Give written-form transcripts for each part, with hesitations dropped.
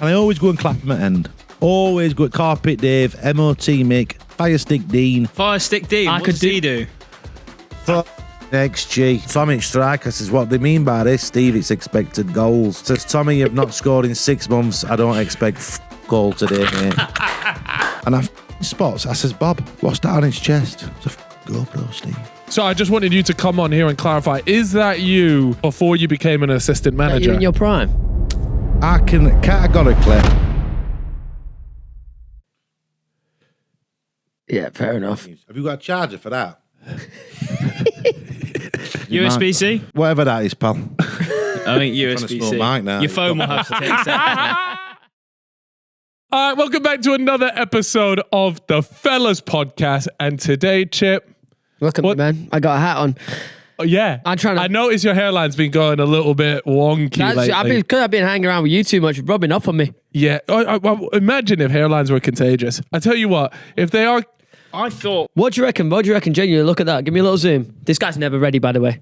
And I always go and clap him at end. Always go at Carpet Dave, MOT Mick, Firestick Dean. Firestick Dean, what does he do? XG. Tommy Striker says, what they mean by this, Steve, it's expected goals. Says, Tommy, you've not scored in 6 months. I don't expect goal today, mate. And I spots. I says, Bob, what's that on his chest? It's a GoPro, Steve. So I just wanted you to come on here and clarify, is that you before you became an assistant manager? You in your prime? I can categorically... Yeah, fair enough. Have you got a charger for that? USB-C? Whatever that is, pal. I think USB-C. Now. Your phone will have to take seconds. All right, welcome back to another episode of the Fellas Podcast. And today, Chip... Look at me, man. I got a hat on. Oh, yeah. I'm trying to... I noticed your hairline's been going a little bit wonky lately. Because I've been hanging around with you too much, rubbing off on me. Yeah. Imagine if hairlines were contagious. I tell you what, if they are... I thought... What do you reckon? Genuinely, look at that. Give me a little zoom. This guy's never ready, by the way.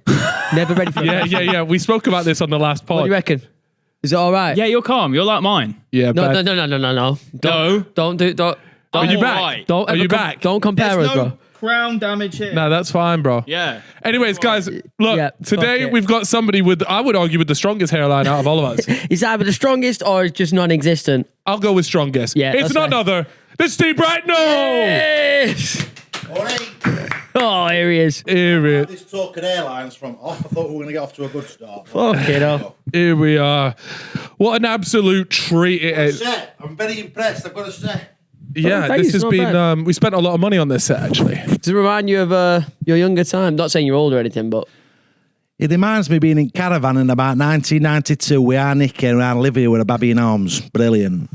Never ready for it. Yeah. We spoke about this on the last pod. What do you reckon? Is it all right? Yeah, you're calm. You're like mine. Yeah. No. No. Don't do... Don't. Are you all back? right. Don't. Are you back? Don't compare us, bro. Crown damage here. No, that's fine, bro. Yeah. Anyways, guys, look, Yeah, today fuck it. we've got somebody with, I would argue, with the strongest hairline out of all of us. Is that either the strongest or just non-existent? I'll go with strongest. Yeah, It's that's none fair. other than Steve Bracknall. Yes! Oh, here he is. Here This talk of airlines from off. I thought we were going to get off to a good start. Fuck it up. we are. What an absolute treat it is. I'm very impressed, I've got to say. Yeah, thank this you, has it's not been, bad. we spent a lot of money on this set, actually. Does it remind you of your younger time? Not saying you're old or anything, but... It reminds me of being in caravan in about 1992 with our Nicky and our Olivia with a baby in arms. Brilliant.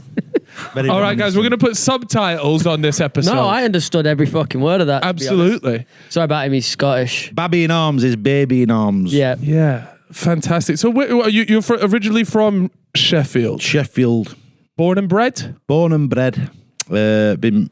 Very All right, guys, we're going to put subtitles on this episode. No, I understood every fucking word of that. to be honest. Absolutely. Sorry about him, he's Scottish. Baby in arms is baby in arms. Yeah. Yeah, fantastic. So you're originally from Sheffield? Sheffield. Born and bred? Born and bred. Been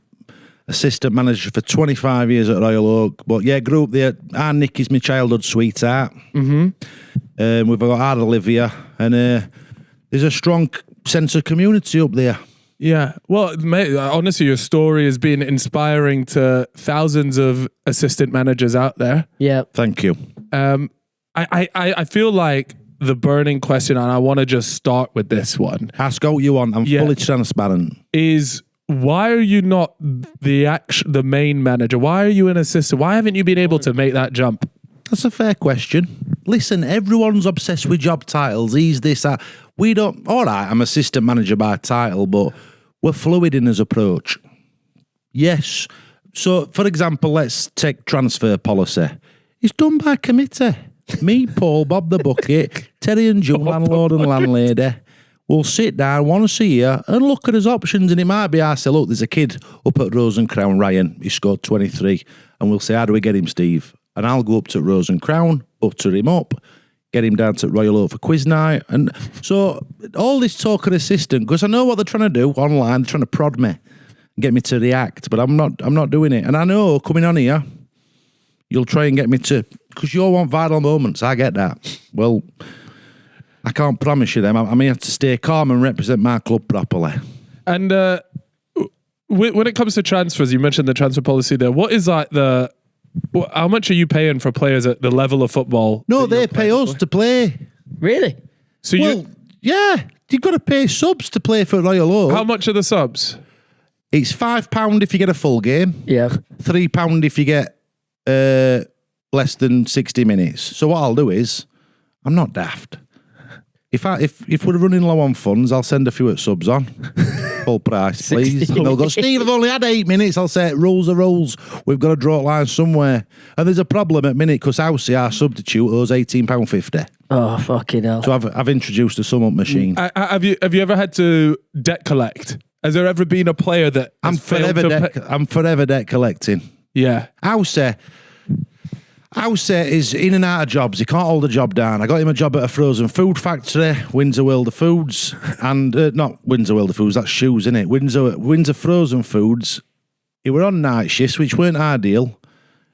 assistant manager for 25 years at Royal Oak. But yeah, grew up there. Our Nicky's my childhood sweetheart. Mm-hmm. We've got our Olivia. And there's a strong sense of community up there. Yeah. Well, mate, honestly, your story has been inspiring to thousands of assistant managers out there. Yeah. Thank you. I feel like the burning question, and I want to just start with this one, Ask what you want. I'm fully transparent. is why are you not the main manager? Why are you an assistant? Why haven't you been able to make that jump? That's a fair question. Listen, everyone's obsessed with job titles. He's this, that. We don't... All right, I'm assistant manager by title, but we're fluid in his approach. Yes. So, for example, let's take transfer policy. It's done by committee. Me, Paul, Bob the Bucket, Terry and June, landlord and landlady, will sit down once a year and look at his options. And it might be, I say, look, there's a kid up at Rose and Crown, Ryan. He scored 23. And we'll say, how do we get him, Steve? And I'll go up to Rose and Crown, butter him up, get him down to Royal Oak for quiz night. And so all this talk of assistant, because I know what they're trying to do online, they're trying to prod me and get me to react, but I'm not doing it. And I know coming on here, you'll try and get me to, because you all want viral moments. I get that. Well, I can't promise you them. I'm here to stay calm and represent my club properly. And when it comes to transfers, you mentioned the transfer policy there. What is like how much are you paying for players at the level of football? No, they pay us to play. Really? So Yeah, you've got to pay subs to play for Royal Oak. how much are the subs? It's £5 if you get a full game. Yeah. £3 if you get less than 60 minutes. So what I'll do is, I'm not daft. If we're running low on funds, I'll send a few at subs on. Full price, please. And they'll go, Steve, I've only had 8 minutes. I'll say, rules are rules. We've got to draw a line somewhere. And there's a problem at minute because Housey, our substitute, owes £18.50. Oh, fucking hell. So I've introduced a sum up machine. Have you ever had to debt collect? Has there ever been a player that I'm forever debt collecting. Yeah. Housey is in and out of jobs. He can't hold a job down. I got him a job at a frozen food factory, Windsor World of Foods, and not Windsor World of Foods, that's shoes, isn't it? Windsor Frozen Foods. He were on night shifts, which weren't ideal.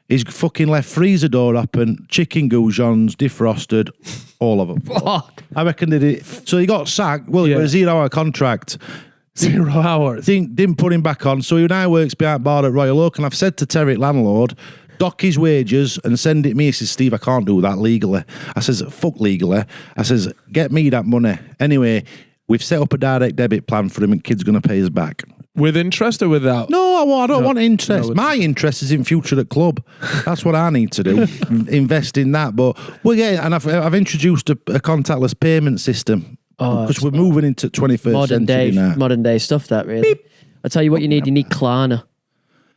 He's fucking left freezer door open, chicken goujons, defrosted, all of them. Fuck. I reckon they did. So he got sacked. Well, it was a 0-hour contract. 0 hours. Didn't put him back on. So he now works behind bar at Royal Oak. And I've said to Terry, landlord, dock his wages and send it me. He says, Steve, I can't do that legally. I says, fuck legally. I says, get me that money. Anyway, we've set up a direct debit plan for him and kid's going to pay us back. With interest or without? No, I don't want interest. My interest is in future at club. That's what I need to do. Invest in that. But we're getting, and I've introduced a contactless payment system because we're moving into 21st century now. Modern day stuff, that really. Beep. I'll tell you what you need. You need Klarna.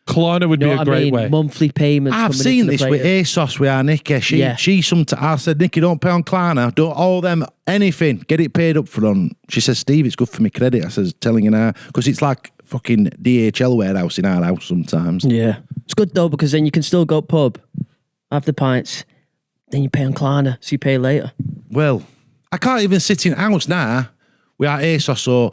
Klarna would be a great way. Monthly payments. I've seen this with ASOS with our Nikki. I said, Nikki, don't pay on Klarna. Don't owe them anything. Get it paid up front. She says, Steve, it's good for me credit. I says, telling you now. Because it's like fucking DHL warehouse in our house sometimes. Yeah. It's good though, because then you can still go pub, have the pints, then you pay on Klarna, so you pay later. Well, I can't even sit in house now with our ASOS or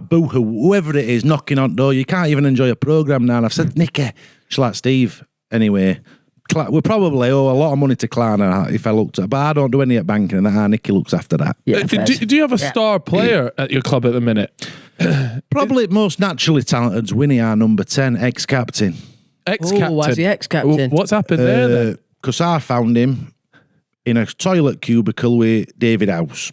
Boohoo, whoever it is, knocking on the door. You can't even enjoy a programme now. And I've said, Nikki, she's like, Steve, anyway, we probably owe a lot of money to Klarna if I looked at, but I don't do any at banking and that. Nikki looks after that. Yeah, do you have a star player at your club at the minute? Probably most naturally talented's Winnie, our number 10, ex-captain. Ex-captain? Why's he ex-captain? What's happened there then? Because I found him in a toilet cubicle with David House.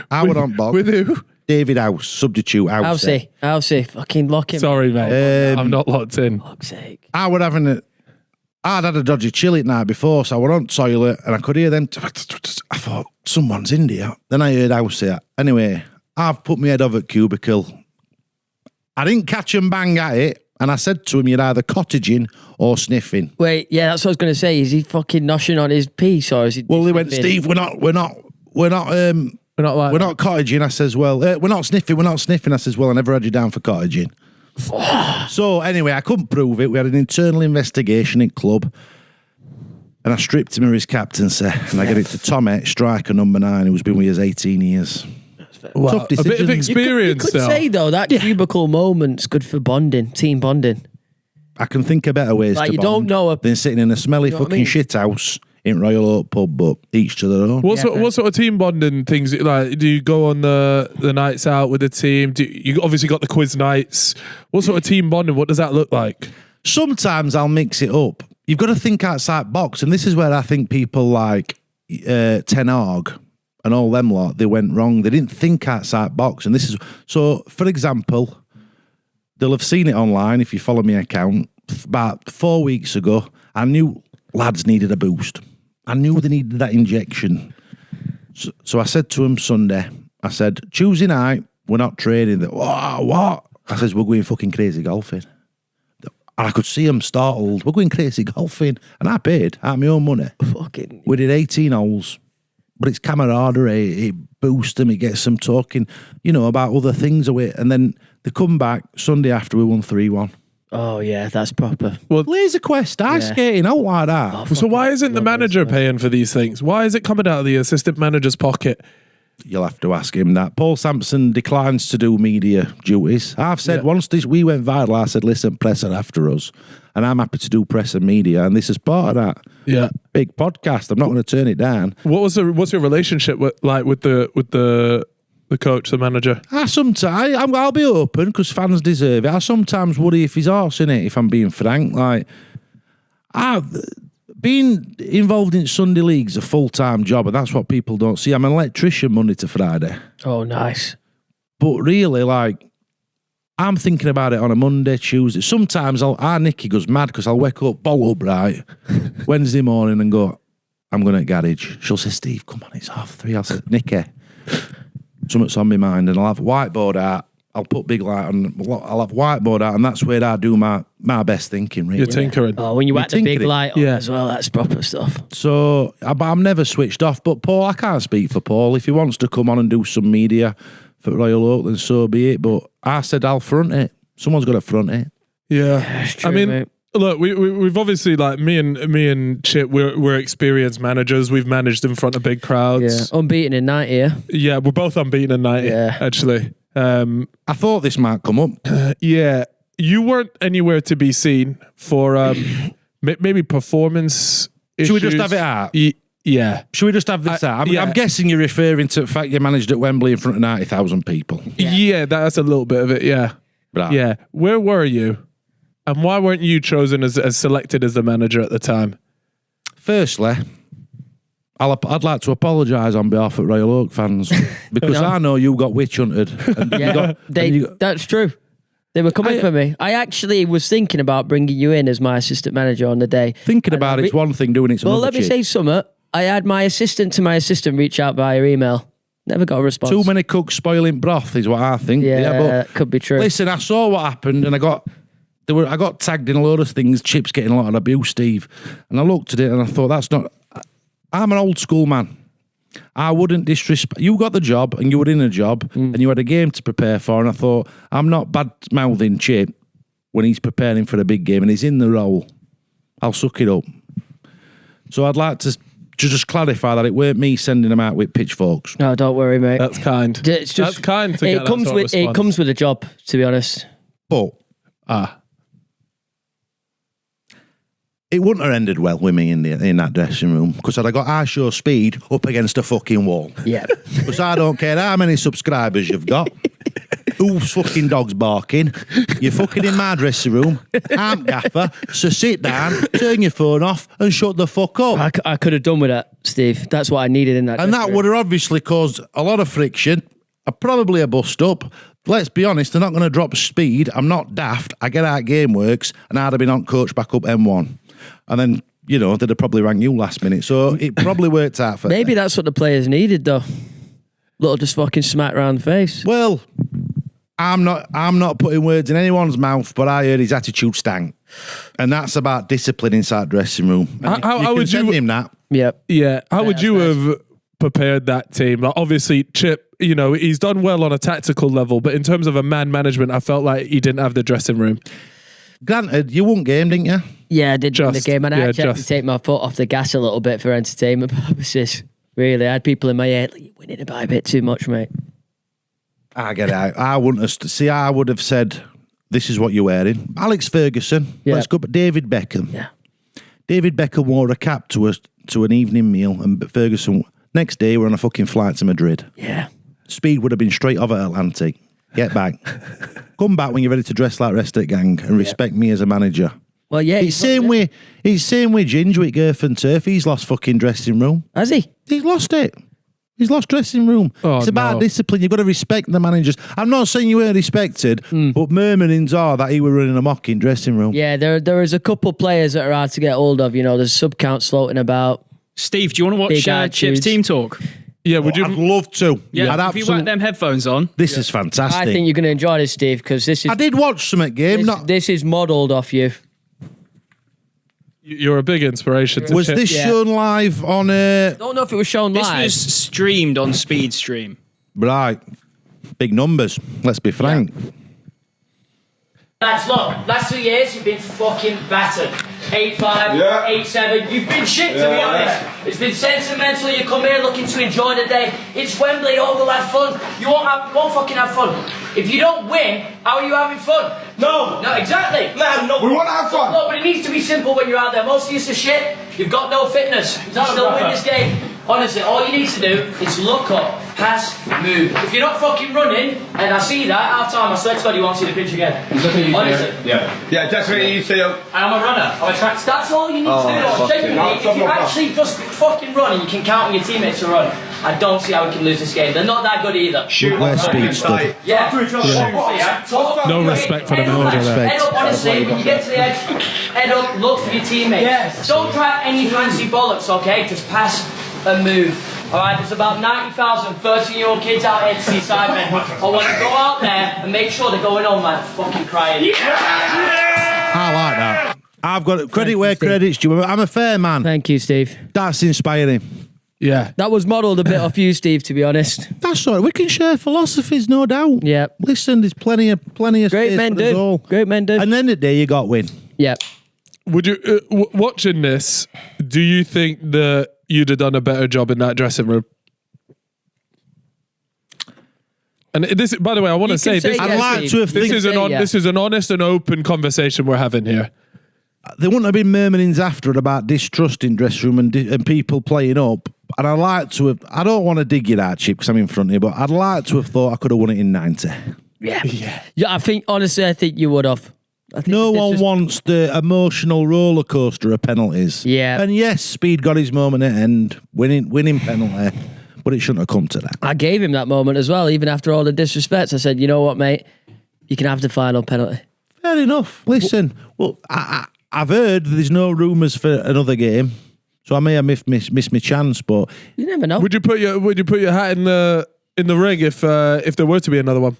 I were on box. With who? David House, substitute House. Housey, fucking lock him. Sorry, mate. I'm not locked in. Fuck's sake. I'd had a dodgy chill the night before, so I were on toilet and I could hear them. I thought, someone's in here. Then I heard House here. Anyway, I've put my head over at cubicle. I didn't catch him bang at it, and I said to him, you're either cottaging or sniffing. Wait, yeah, that's what I was going to say. Is he fucking noshing on his piece, or is he? Well, they went, Steve, we're not cottaging. I says, well, we're not sniffing. I says, well, I never had you down for cottaging. So anyway, I couldn't prove it. We had an internal investigation in club, and I stripped him of his captaincy, and I gave it to Tommy, striker number 9, who's been with us 18 years. Wow. Tough decision. A bit of experience. You could say though that cubicle moment's good for bonding, team bonding. I can think of better ways to you bond don't know than sitting in a smelly fucking shit house in Royal Oak pub, but each to their own. What sort of team bonding things like? Do you go on the nights out with the team? You obviously got the quiz nights. What sort of team bonding? What does that look like? Sometimes I'll mix it up. You've got to think outside box, and this is where I think people like Ten Hag and all them lot, they went wrong. They didn't think outside box, and this is so. For example, they'll have seen it online if you follow my account. About 4 weeks ago, I knew lads needed a boost. I knew they needed that injection. So I said to them Sunday, I said, Tuesday night, we're not training. What? I says, we're going fucking crazy golfing. And I could see them startled. We're going crazy golfing. And I paid out of my own money. Fucking. We did 18 holes. But it's camaraderie. It boosts them. It gets them talking, about other things away. And then they come back Sunday after we won 3-1. Oh, yeah, that's proper. Well, Laser Quest, ice skating, out like that. Oh, so why isn't the manager paying for these things? Why is it coming out of the assistant manager's pocket? You'll have to ask him that. Paul Sampson declines to do media duties. I've said once we went viral, I said, listen, press are after us. And I'm happy to do press and media. And this is part of that. Yeah. Big podcast. I'm not going to turn it down. What's your relationship with the coach, the manager? Sometimes I'll be open because fans deserve it. I sometimes worry if he's arse in it, if I'm being frank. Like, being involved in Sunday league's a full-time job, and that's what people don't see. I'm an electrician Monday to Friday. Oh, nice. But really, like, I'm thinking about it on a Monday, Tuesday. Sometimes our Nicky goes mad because I'll wake up, bolt up right, Wednesday morning and go, I'm going to garage. She'll say, Steve, come on, it's 3:30. I'll say, Nicky, something's on my mind, and I'll have whiteboard out. I'll put big light on. I'll have whiteboard out, and that's where I do my best thinking. Really, you're tinkering. Oh, when you add the big light on as well, that's proper stuff. So, but I'm never switched off. But Paul, I can't speak for Paul. If he wants to come on and do some media for Royal Oak, then so be it. But I said I'll front it. Someone's got to front it. Yeah, true, I mean. Mate. Look, we've obviously, like, me and Chip, we're experienced managers. We've managed in front of big crowds. Yeah, unbeaten in 90 here. Yeah, we're both unbeaten in 90, actually. I thought this might come up. Yeah, you weren't anywhere to be seen for maybe performance issues. Should we just have it out? Yeah. Should we just have this out? yeah. I'm guessing you're referring to the fact you managed at Wembley in front of 90,000 people. Yeah, that's a little bit of it, yeah. Right. Yeah. Where were you? And why weren't you chosen as selected as the manager at the time? Firstly, I'd like to apologise on behalf of Royal Oak fans because I know you got witch hunted. And Yeah, that's true. They were coming for me. I actually was thinking about bringing you in as my assistant manager on the day. Thinking about it's one thing, doing it's another. Well, let me say something. I had my assistant to my assistant reach out via email. Never got a response. Too many cooks spoiling broth is what I think. Yeah, but could be true. Listen, I saw what happened and I got tagged in a load of things. Chip's getting a lot of abuse, Steve. And I looked at it and I thought, that's not... I'm an old school man. I wouldn't disrespect... You got the job and you were in a job and you had a game to prepare for, and I thought, I'm not bad-mouthing Chip when he's preparing for a big game and he's in the role. I'll suck it up. So I'd like to just clarify that it weren't me sending them out with pitchforks. No, don't worry, mate. That's kind. It's just, that's kind to get it comes that sort with of response. it comes with a job, to be honest. But it wouldn't have ended well with me in that dressing room because I'd have got I Show Speed up against a fucking wall. Yeah. Because I don't care how many subscribers you've got. Who's fucking dog's barking? You're fucking in my dressing room. I'm gaffer. So sit down, turn your phone off and shut the fuck up. I could have done with that, Steve. That's what I needed in that. And that dressing would room. have obviously caused a lot of friction, probably a bust up. Let's be honest, they're not going to drop speed. I'm not daft. I get out game works and I'd have been on coach back up M1. And then, they'd have probably rang you last minute. So it probably worked out for Maybe that's what the players needed, though. Little just fucking smack round the face. Well, I'm not putting words in anyone's mouth, but I heard his attitude stank. And that's about discipline inside dressing room. And How would send you... him that? Yep. Yeah. How would you have prepared that team? Like, obviously, Chip, he's done well on a tactical level, but in terms of a man management, I felt like he didn't have the dressing room. Granted, you won game, didn't you? Yeah, I did win the game, and I actually had to just. take my foot off the gas a little bit for entertainment purposes. Really, I had people in my head, like, you're winning by a bit too much, mate. I get it. I wouldn't have... See, I would have said, this is what you're wearing. Alex Ferguson. Yeah. Let's go. But David Beckham. Yeah. David Beckham wore a cap to an evening meal, and Ferguson... Next day, we're on a fucking flight to Madrid. Yeah. Speed would have been straight off at Atlantic. Get back. Come back when you're ready to dress like rest of the gang and respect me as a manager. Well, yeah. It's same way Ginge with Gerth and Turf. He's lost fucking dressing room. Has he? He's lost it. He's lost dressing room. Oh, it's about no. discipline. You've got to respect the managers. I'm not saying you weren't respected, but murmurings are that he were running a mocking dressing room. Yeah, there is a couple players that are hard to get hold of. There's sub counts floating about. Steve, do you want to Big watch Chip's attitudes. team talk? Yeah, would you... I'd love to. Yeah, I'd if you whack them headphones on. This is fantastic. I think you're going to enjoy this, Steve, because this is I did watch some at game. this is modelled off you. You're a big inspiration to Was Chip. this shown live on I don't know if it was shown This live. was streamed on Speed Stream. right? Big numbers. Let's be frank. Lads, look, last 2 years you've been fucking battered. 8-5, 8-7, you've been shit to be honest. It's been sentimental, you come here looking to enjoy the day. It's Wembley, all will have fun. You won't fucking have fun. If you don't win, how are you having fun? No, exactly. No, we want to have fun. Look, but it needs to be simple when you're out there. Most of you are shit, you've got no fitness. You still win this game. Honestly, all you need to do is look up, pass, move. If you're not fucking running, and I see that, half time, I swear to God, you won't see the pitch again. Honestly. Yeah, definitely you see him. I'm a runner. I'm a track. That's all you need to do. fuck Genuinely, it. if you actually just fucking run and you can count on your teammates to run, I don't see how we can lose this game. They're not that good either. Shoot. Where's Speed stuff? Yeah. No respect for the manager there. Head up, honestly, when you get to the edge, head up, look for your teammates. Yes. Don't try any fancy bollocks, okay? Just pass and move. Alright, there's about 90,000 13-year-old kids out here to see Sidemen. I want to go out there and make sure they're going home like fucking crying. I like that. I've got credit where credit's due. I'm a fair man. Thank you, Steve. That's inspiring. Yeah. That was modelled a bit off you, Steve, to be honest. That's all right. We can share philosophies, no doubt. Yeah. Listen, there's plenty of Great space men for us all. do. Great men do. And then the day you got win. Yeah. Would you... watching this, do you think that you'd have done a better job in that dressing room? And this, by the way, I want to say this. I'd like to have This think. is an this is an honest and open conversation we're having here. there wouldn't have been murmurings after about distrust in dressing room and people playing up. And I'd like to have, I don't want to dig you that, Chip, because I'm in front of you, but I'd like to have thought I could have won it in 90. Yeah. I think you would have. No one wants the emotional roller coaster of penalties. Yeah. And yes, Speed got his moment at end, winning penalty, but it shouldn't have come to that. I gave him that moment as well, even after all the disrespects. I said, you know what, mate? You can have the final penalty. Fair enough. Listen, well, I've heard there's no rumours for another game, so I may have missed my chance, but You never know. Would you put your hat in the ring if there were to be another one?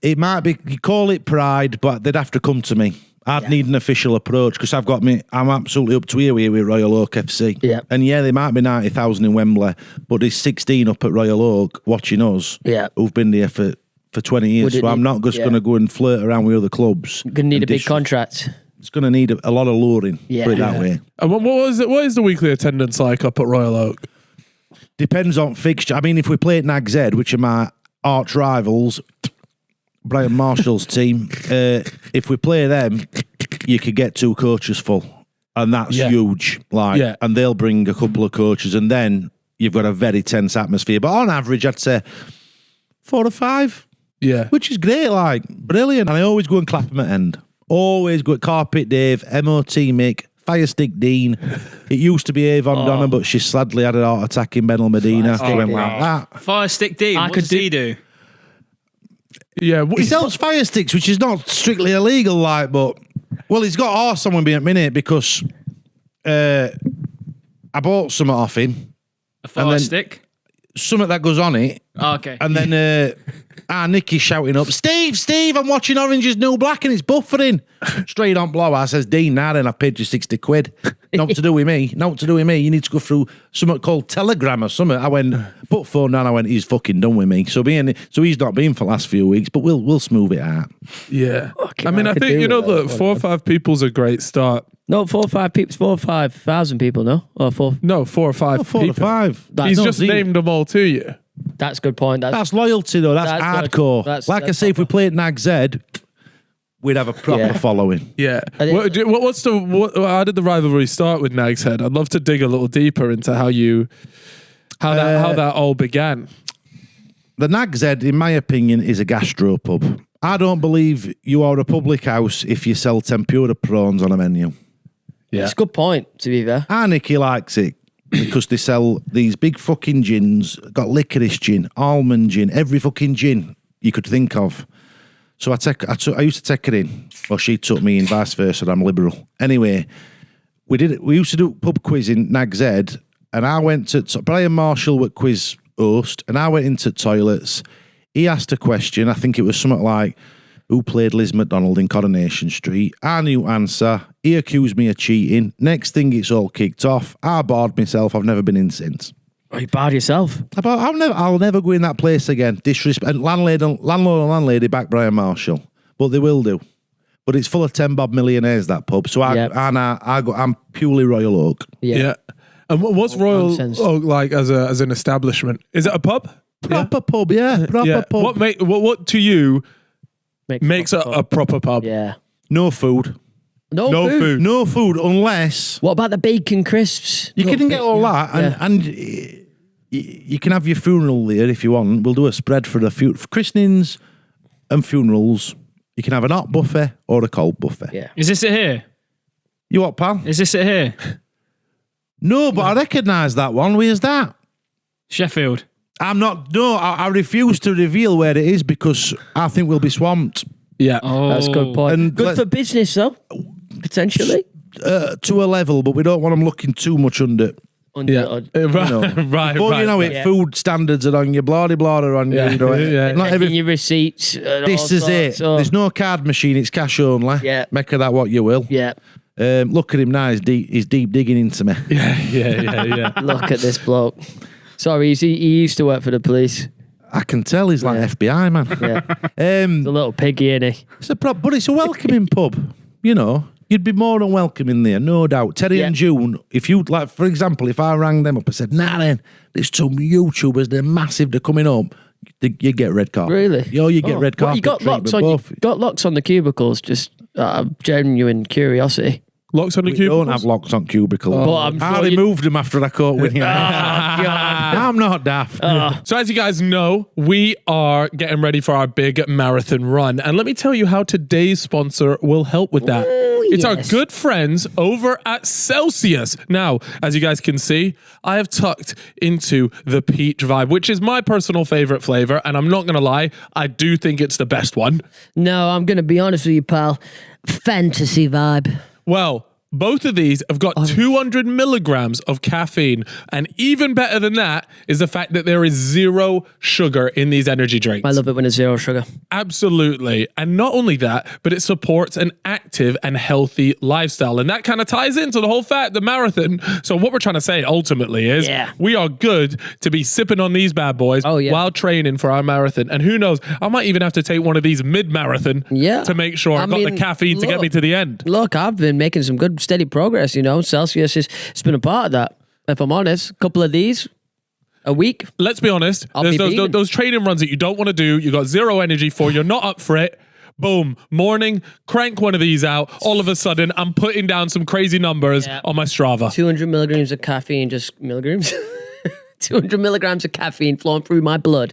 it might be, you call it pride, but they'd have to come to me. I'd need an official approach because I'm absolutely up to here with Royal Oak FC. Yeah. And yeah, there might be 90,000 in Wembley, but there's 16 up at Royal Oak watching us who've been there for 20 years. So I'm not just going to go and flirt around with other clubs. You're going to need a big contract. It's going to need a lot of luring, put it that way. And what is the weekly attendance like up at Royal Oak? Depends on fixture. I mean, if we play at Nag's Head, which are my arch rivals, Brian Marshall's team, if we play them, you could get 2 coaches full. And that's huge. And they'll bring a couple of coaches, and then you've got a very tense atmosphere. But on average, I'd say 4 or 5. Yeah. Which is great, brilliant. And I always go and clap them at end. Always go at Carpet Dave, MOT Mick, Firestick Dean. It used to be Avon Donna, but she sadly had an heart attack in Benel Medina. They went like that. Firestick Dean, what does he do? Yeah, He sells fire sticks, which is not strictly illegal, but he's got arse on me at minute because I bought something off him. A fire stick? Something that goes on it. Oh, okay. And then Nicky's shouting up, Steve, I'm watching Orange is New Black and it's buffering. Straight on blower. I says, Dean, now then I've paid you 60 quid. Not to do with me. You need to go through something called Telegram or something. I went, put phone down, I went, he's fucking done with me. So he's not been for the last few weeks, but we'll smooth it out. Yeah. I mean, I think, look, 4 or 5 people's a great start. No, 4 or 5 people, 4 or 5,000 people, no? Or 4? No, 4 or 5 4 people. to 5. He's just named them all to you. That's a good point. That's loyalty, though. That's hardcore. That's I say, if we play at Nag's Head, we'd have a proper following. Yeah. How did the rivalry start with Nag's Head? I'd love to dig a little deeper into how that all began. The Nag's Head, in my opinion, is a gastropub. I don't believe you are a public house if you sell tempura prawns on a menu. Yeah. It's a good point, to be fair. Nicky likes it because they sell these big fucking gins, got licorice gin, almond gin, every fucking gin you could think of. So I used to take her in, or she took me in, vice versa. I'm liberal. Anyway, we used to do pub quiz in Nag's Head, and I went to Brian Marshall was quiz host, and I went into toilets. He asked a question. I think it was something like, who played Liz McDonald in Coronation Street? I knew answer. He accused me of cheating. Next thing, it's all kicked off. I barred myself. I've never been in since. Oh, you barred yourself? I'll never go in that place again. Disrespect. And landlord and landlady back Brian Marshall. But they will do. But it's full of 10 bob millionaires, that pub. So I'm purely Royal Oak. Yeah. And what's Royal Oak like as an establishment? Is it a pub? Proper pub, yeah. Proper pub. What to you makes a proper pub? Yeah. No food. No food. No food unless... What about the bacon crisps? You can get all that, and you can have your funeral there if you want. We'll do a spread for for christenings and funerals. You can have an hot buffet or a cold buffet. Yeah. Is this it here? You what, pal? Is this it here? No, but I recognise that one. Where's that? Sheffield. I'm not... No, I refuse to reveal where it is because I think we'll be swamped. Yeah. Oh. That's a good point. And good for business, though, potentially. To a level, but we don't want them looking too much under... Right. Before you know it, food standards are on you, blah blah are on you. Not your receipts. This is it. There's no card machine; it's cash only. Yeah. Make of that what you will. Yeah. Look at him now; he's deep digging into me. Yeah. Look at this bloke. Sorry, he used to work for the police. I can tell he's like FBI man. Yeah. The little piggy, isn't he? But it's a welcoming pub. You'd be more than welcome in there, no doubt. Terry and June, if you like, for example, if I rang them up and said, "Nah, then there's some YouTubers, they're massive, they're coming up," you get red carpet. Really? You get red carpet. You got locks on. Got locks on the cubicles. Just Genuine curiosity. Locks on the We cubicles? don't have locks on cubicles. Well, I'm I sure you- removed them after I caught winning. I'm not daft. So as you guys know, we are getting ready for our big marathon run. And let me tell you how today's sponsor will help with that. It's our yes. good friends over at Celsius. Now, as you guys can see, I have tucked into the peach vibe, which is my personal favorite flavor. And I'm not going to lie, I do think it's the best one. No, I'm going to be honest with you, pal. Fantasy vibe. Well, both of these have got 200 milligrams of caffeine. And even better than that is the fact that there is 0 sugar in these energy drinks. I love it when it's 0 sugar. Absolutely. And not only that, but it supports an active and healthy lifestyle. And that kind of ties into the whole fact, the marathon. So what we're trying to say ultimately is we are good to be sipping on these bad boys while training for our marathon. And who knows, I might even have to take one of these mid-marathon to make sure I've got the caffeine to get me to the end. Look, I've been making some good steady progress, Celsius it's been a part of that. If I'm honest, a couple of these a week. Let's be honest, there's those training runs that you don't want to do, you got 0 energy for, you're not up for it. Boom, morning, crank one of these out. All of a sudden, I'm putting down some crazy numbers on my Strava. 200 milligrams of caffeine, just milligrams? 200 milligrams of caffeine flowing through my blood.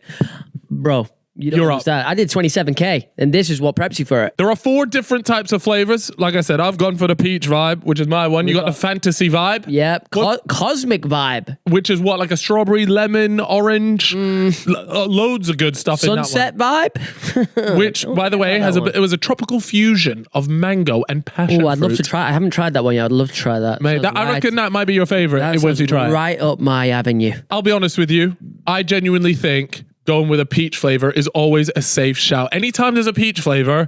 Bro, you're understand. I did 27K, and this is what preps you for it. There are 4 different types of flavors. Like I said, I've gone for the peach vibe, which is my one. You got the fantasy vibe. Yep, cosmic vibe. Which is what, like a strawberry, lemon, orange, loads of good stuff Sunset in that one. vibe. Which, by the way, it was a tropical fusion of mango and passion Oh, I'd love fruit. to try. I haven't tried that one yet. I'd love to try that. Mate, I reckon that might be your favorite once you try it. Right up my avenue. I'll be honest with you. I genuinely think going with a peach flavor is always a safe shout. Anytime there's a peach flavor,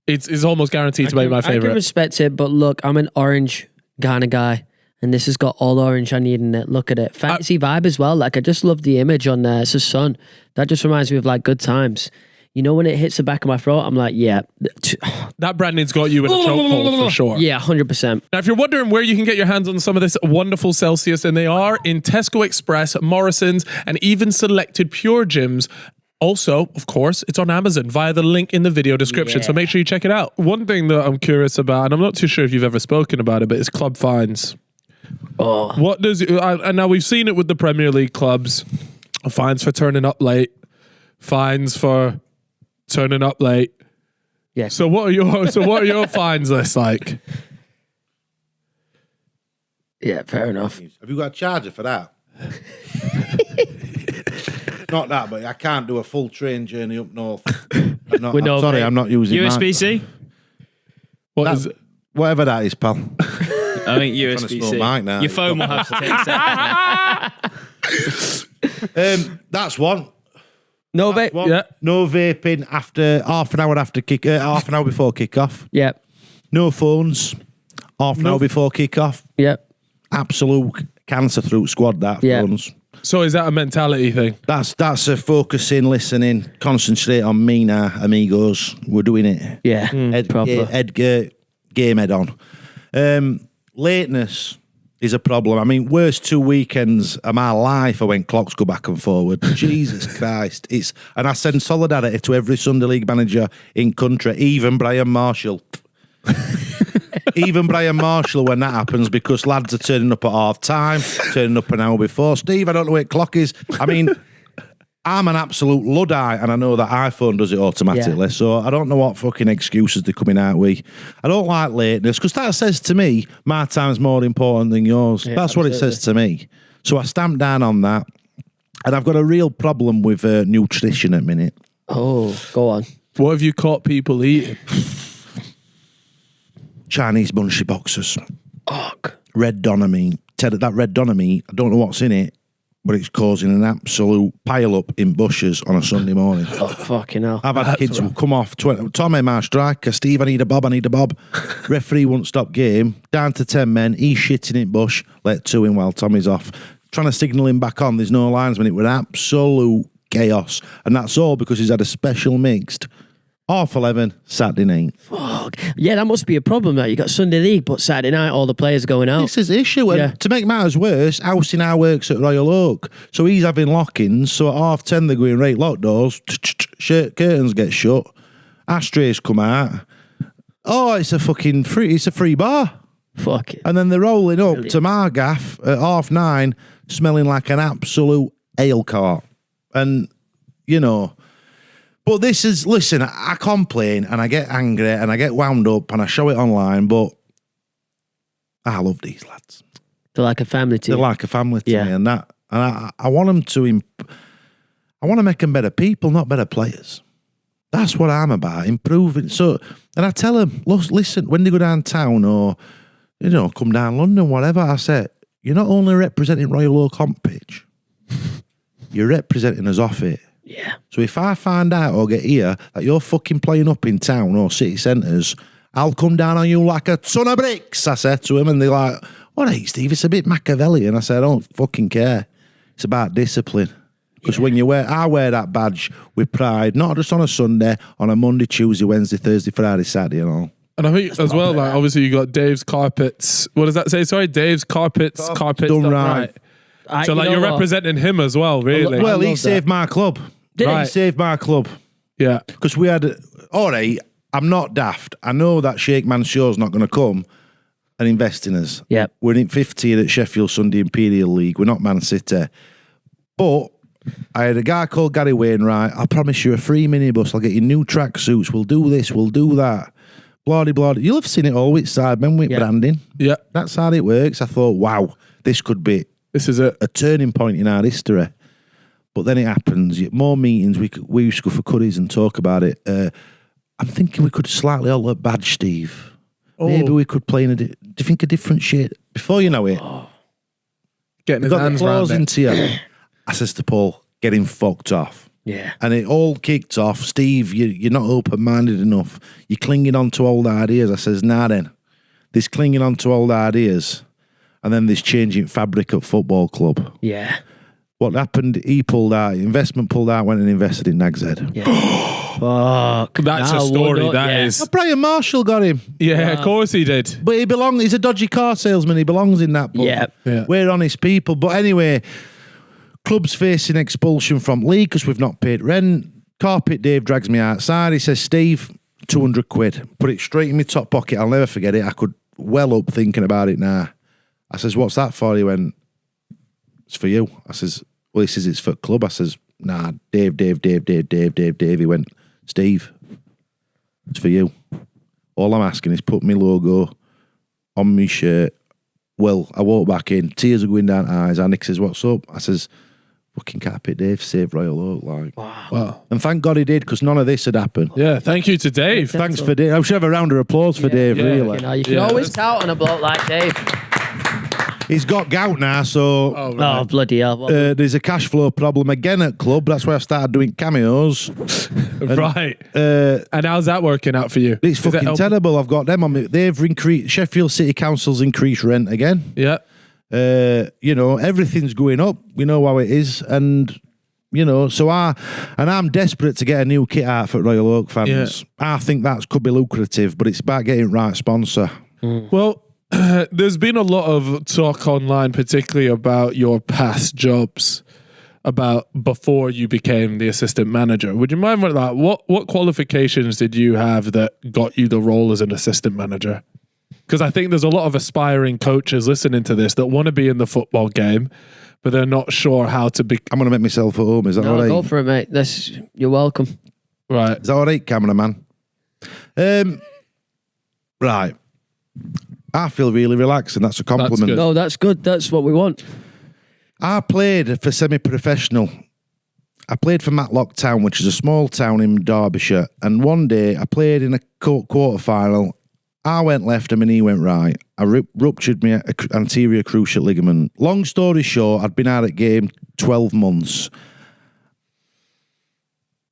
it's almost guaranteed to be my I can favorite. respect it, but look, I'm an orange kind of guy, and this has got all the orange I need in it. Look at it. Fantasy vibe as well. Like, I just love the image on there. It's the sun. That just reminds me of like good times. You know, when it hits the back of my throat, I'm like, yeah. That branding's got you in a chokehold for sure. Yeah, 100%. Now, if you're wondering where you can get your hands on some of this wonderful Celsius, and they are in Tesco Express, Morrison's, and even selected Pure Gyms. Also, of course, it's on Amazon via the link in the video description, so make sure you check it out. One thing that I'm curious about, and I'm not too sure if you've ever spoken about it, but it's club fines. Oh. What does and now we've seen it with the Premier League clubs. Fines for turning up late. Fines for turning up late. Yeah. So what are your fines list like? Yeah, fair enough. Have you got a charger for that? Not that, but I can't do a full train journey up north. I'm not using mine. USB-C? What is That- it? Whatever that is, pal. I think Trying to smoke USB-C. mine now. Your phone will have to take seconds. That's one. No vape. One. Yeah. No vaping after half an hour before kick-off. Yeah. No phones half an hour before kick-off. Yeah. Absolute cancer throat squad, that Yeah. phones. So is that a mentality thing? That's a focusing, listening, concentrate on me now, amigos. We're doing it. Yeah. Proper. Game head on. Lateness is a problem. I mean, worst 2 weekends of my life are when clocks go back and forward. Jesus Christ. And I send solidarity to every Sunday League manager in country, even Brian Marshall. Even Brian Marshall when that happens, because lads are turning up at half time, turning up an hour before. Steve, I don't know what clock is. I mean, I'm an absolute Luddite, and I know that iPhone does it automatically, so I don't know what fucking excuses they're coming out with. I don't like lateness, because that says to me, my time's more important than yours. Yeah, That's what it says to me. So I stamp down on that, and I've got a real problem with nutrition at the minute. Oh, go on. What have you caught people eating? Chinese bunchy boxers. Fuck. Red Donna meat. That red Donna meat, I don't know what's in it, but it's causing an absolute pile-up in bushes on a Sunday morning. Oh, fucking hell. I've had kids who come off, Tommy, my striker, Steve, I need a bob. Referee won't stop game, down to 10 men, he's shitting in bush, let 2 in while Tommy's off. Trying to signal him back on, there's no linesman, it was absolute chaos. And that's all because he's had a special mixed 11:30 Saturday night. Fuck. Yeah, that must be a problem. That you got Sunday League, but Saturday night all the players are going out. This is the issue. And to make matters worse, Housey now works at Royal Oak. So he's having lock-ins. So at 10:30 they're going, right, lock doors, curtains get shut, ashtrays come out. Oh, it's a fucking free. It's a free bar. Fuck it. And then they're rolling up Brilliant. to my gaff at 9:30, smelling like an absolute ale cart. And, you know, but this is, listen, I complain and I get angry and I get wound up and I show it online, but I love these lads. They're like a family to They're you. like a family to Yeah. me. And I want them to, I want to make them better people, not better players. That's what I'm about, improving. So, and I tell them, listen, when they go downtown or, you know, come down London, whatever, I say, you're not only representing Royal Oak on pitch, you're representing us off it. Yeah. So if I find out or get here that you're fucking playing up in town or city centres, I'll come down on you like a ton of bricks, I said to him. And they're like, all right, Steve, it's a bit Machiavellian. I said, I don't fucking care. It's about discipline. Because when I wear that badge with pride, not just on a Sunday, on a Monday, Tuesday, Wednesday, Thursday, Friday, Saturday and all. And I think as well, like obviously you got Dave's Carpets. What does that say? Sorry, Dave's Carpets done right. So like you're representing him as well, really. Well, he love saved my club. Did he? He saved my club. Yeah. Because we had, all right, I'm not daft. I know that Sheikh Mansour's not going to come and invest in us. Yep. We're in 15 at Sheffield Sunday Imperial League. We're not Man City. But I had a guy called Gary Wainwright. I promise you a free minibus. I'll get you new tracksuits. We'll do this. We'll do that. Bloody, bloody. You'll have seen it all with Sidemen, with branding. Yeah. That's how it works. I thought, wow, this could be This is it. a turning point in our history. But then it happens. More meetings. We used to go for curries and talk about it. I'm thinking we could slightly alter badge, Steve. Maybe we could play in do you think a different shit? Before you know it, Getting his got the hands claws around it. into you. I says to Paul, getting fucked off. Yeah. And it all kicked off. Steve, you're not open-minded enough. You're clinging on to old ideas. I says, nah then. There's clinging on to old ideas. And then there's changing fabric at football club. Yeah. What happened, he pulled out, investment pulled out, went and invested in Nag's Head. Yeah. Fuck. That's a Now, story, what- that yeah. is. Brian Marshall got him. Yeah, of course he did. But he's a dodgy car salesman. He belongs in that. But Yeah. Yeah. We're honest people. But anyway, club's facing expulsion from league because we've not paid rent. Carpet Dave drags me outside. He says, Steve, 200 quid. Put it straight in my top pocket. I'll never forget it. I could well up thinking about it now. I says, what's that for? He went, it's for you. I says, well, he says it's for club. I says, nah, Dave. He went, Steve, it's for you. All I'm asking is put my logo on my shirt. Well, I walk back in, tears are going down eyes. And Nick says, what's up? I says, fucking Carpet Dave saved Royal Oak. Like, Wow. and thank God he did, because none of this had happened. Yeah, thank you to Dave. Thanks for Dave. I should have a round of applause for Dave, yeah. really. You know, you can Yeah. always count on a bloke like Dave. He's got gout now, so Oh, bloody hell. there's a cash flow problem again at club. That's why I started doing cameos. Right. Uh, And how's that working out for you? it's Is it fucking helping? terrible. I've got them on me. They've increased, Sheffield City Council's increased rent again. Yeah. You know, everything's going up. We know how it is. And, you know, so I'm desperate to get a new kit out for Royal Oak fans. I think that could be lucrative, but it's about getting right sponsor. Well, there's been a lot of talk online, particularly about your past jobs, about before you became the assistant manager. Would you mind with that? What qualifications did you have that got you the role as an assistant manager? Because I think there's a lot of aspiring coaches listening to this that want to be in the football game, but they're not sure how to be. I'm going to make myself at home. Is that No, all right? go for it, mate. You're welcome. Right. Is that all right, cameraman? Right. I feel really relaxed, and that's a compliment. good. No, that's good. That's what we want. I played for semi-professional. I played for Matlock Town, which is a small town in Derbyshire. And one day I played in a quarter-final. I went left him and he went right. I ruptured my anterior cruciate ligament. Long story short, I'd been out at game 12 months.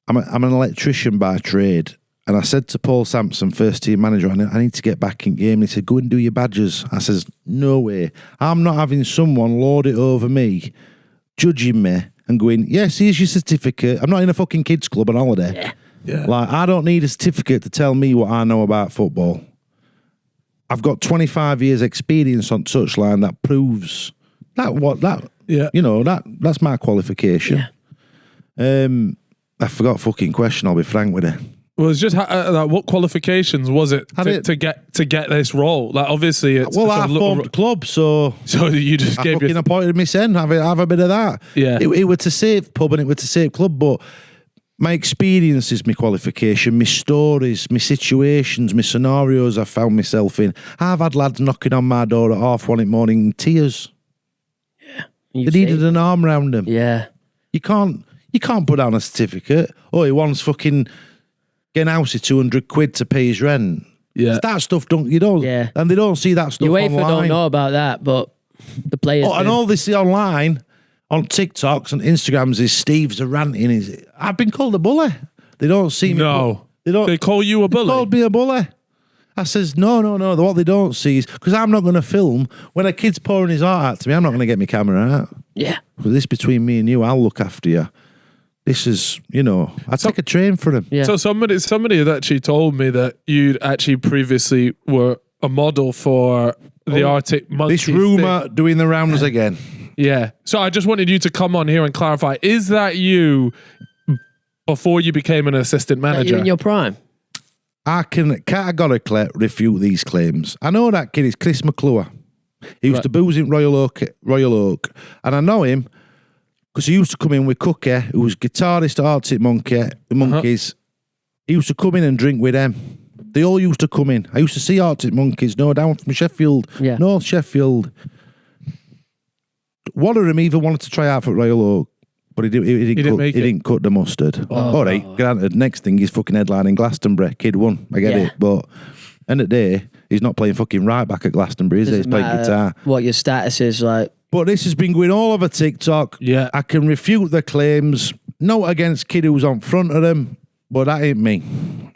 I'm an electrician by trade. And I said to Paul Sampson, first team manager, I need to get back in game. He said, go and do your badges. I says, no way. I'm not having someone lord it over me, judging me and going, yes, here's your certificate. I'm not in a fucking kids club on holiday. Yeah. Like, I don't need a certificate to tell me what I know about football. I've got 25 years experience on touchline that proves that's my qualification. I forgot fucking question, I'll be frank with you. Well, it's just like, what qualifications was it to get this role? Like, obviously, it's Well, I formed a club, so you just I gave fucking appointed me son. Have a bit of that. Yeah. It were to save pub and it were to save club, but my experiences, my qualification, my stories, my situations, my scenarios I found myself in. I've had lads knocking on my door at 1:30 in the morning in tears. They needed an arm round them. Yeah. You can't put down a certificate. Oh, he wants fucking getting house of 200 quid to pay his rent. Yeah. That stuff and they don't see that stuff UEFA online. don't know about that, but the players do. And all this online on TikToks and Instagrams is Steve's a ranting. I've been called a bully. They don't see me. No. They call you a bully? They called me a bully. I says, no. What they don't see is, because I'm not going to film, when a kid's pouring his heart out to me, I'm not going to get my camera out. Yeah. Because this between me and you, I'll look after you. This is, I take a train for him. Yeah. So somebody had actually told me that you actually previously were a model for the Arctic Monkeys. This rumour doing the rounds again. Yeah. So I just wanted you to come on here and clarify. Is that you before you became an assistant manager? You in your prime? I can categorically refute these claims. I know that kid is Chris McClure. He used to booze in Royal Oak. And I know him because he used to come in with Cookie, who was guitarist at Arctic Monkeys. He used to come in and drink with them. They all used to come in. I used to see Arctic Monkeys, down from Sheffield, North Sheffield. One of them even wanted to try out for Royal Oak, but he didn't cut the mustard. All right, granted, next thing he's fucking headlining Glastonbury. Kid won, I get it. But end of the day, he's not playing fucking right back at Glastonbury, is he? He's playing guitar. What your status is like. But this has been going all over TikTok. Yeah. I can refute the claims. No against kid who's on front of them, but that ain't me.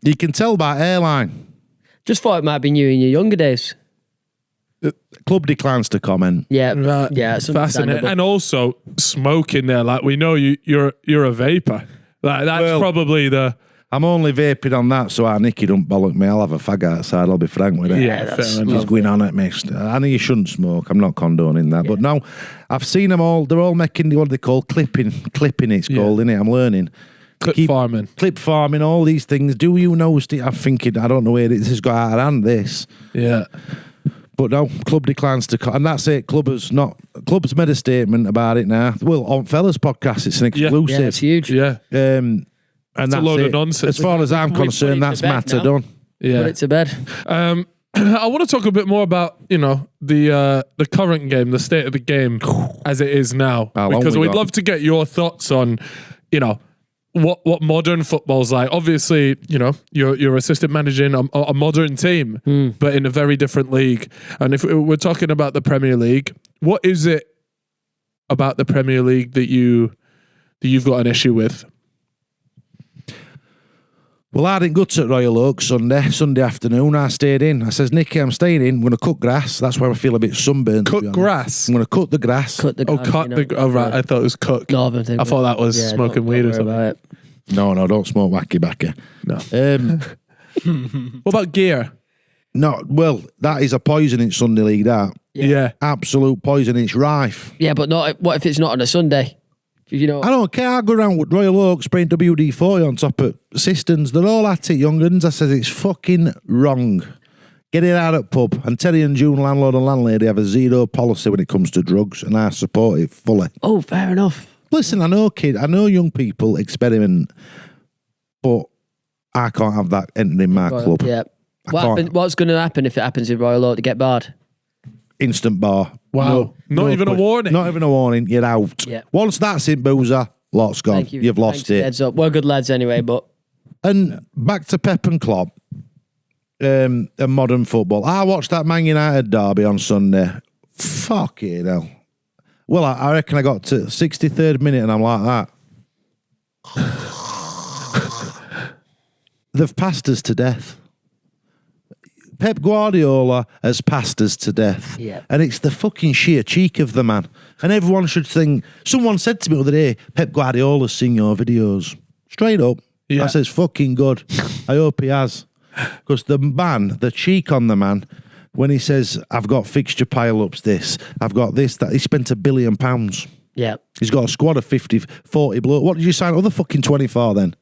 You can tell by hairline. Just thought it might have been you in your younger days. Club declines to comment. Yeah. Right. Yeah. It's Fascinating. understandable. And also smoking there. Like, we know you're a vapor. Like, that's probably the... I'm only vaping on that, so Nicky don't bollock me. I'll have a fag outside, I'll be frank with it. Yeah, fair enough. He's going on at me. I know you shouldn't smoke. I'm not condoning that. But no, I've seen them all. They're all making what they call clipping. Clipping it's called, innit? I'm learning. Clip farming. Clip farming, all these things. Do you know, Steve? I'm thinking, I don't know where this has got out of hand, this. Yeah. But no, club declines to... And that's it. Club's made a statement about it now. Well, on Fellas podcast, it's an exclusive. Yeah, it's huge. Yeah. And It's a that's load it. of nonsense. As far as I'm concerned, that's matter done. Yeah. Put it to bed. I want to talk a bit more about, the current game, the state of the game as it is now. How long Because we we'd got? love to get your thoughts on, what modern football's like. Obviously, you're assistant managing a modern team, but in a very different league. And if we're talking about the Premier League, what is it about the Premier League that you've got an issue with? Well, I didn't go to Royal Oak Sunday afternoon. I stayed in. I says, Nicky, I'm staying in. I'm going to cut grass. That's where I feel a bit sunburned. Cut grass? I'm going to cut the grass. Cut the Right. I thought it was cook. Northern thing. I thought that was smoking weed or something. About it. No, don't smoke wacky backer. No. What about gear? No, well, that is a poison in Sunday League, that. Yeah. Absolute poison. It's rife. Yeah, but what if it's not on a Sunday? I don't care. I go around with Royal Oak spraying WD-40 on top of cisterns. They're all at it, young uns. I says it's fucking wrong. Get it out at pub. And Terry and June, landlord and landlady, have a zero policy when it comes to drugs, and I support it fully. Oh, fair enough. Listen, I know young people experiment, but I can't have that entering my club. Yeah. What's going to happen if it happens in Royal Oak to get barred? Instant bar. Wow. Not even a warning? Not even a warning. You're out. Yeah. Once that's in, Boozer, lot's gone. Thank you. You've lost it. Heads up. We're good lads anyway, but... And back to Pep and Klopp and modern football. I watched that Man United derby on Sunday. Fucking hell. Well, I reckon I got to 63rd minute and I'm like that. They've passed us to death. Pep Guardiola has passed us to death. Yeah. And it's the fucking sheer cheek of the man. And everyone should think... Someone said to me the other day, Pep Guardiola's seen your videos. Straight up. Yeah. I says, fucking good. I hope he has. Because the man, the cheek on the man, when he says, I've got fixture pile-ups this, I've got this, that, he spent £1 billion. Yeah. He's got a squad of 40 bloke. What did you sign other fucking 24 then?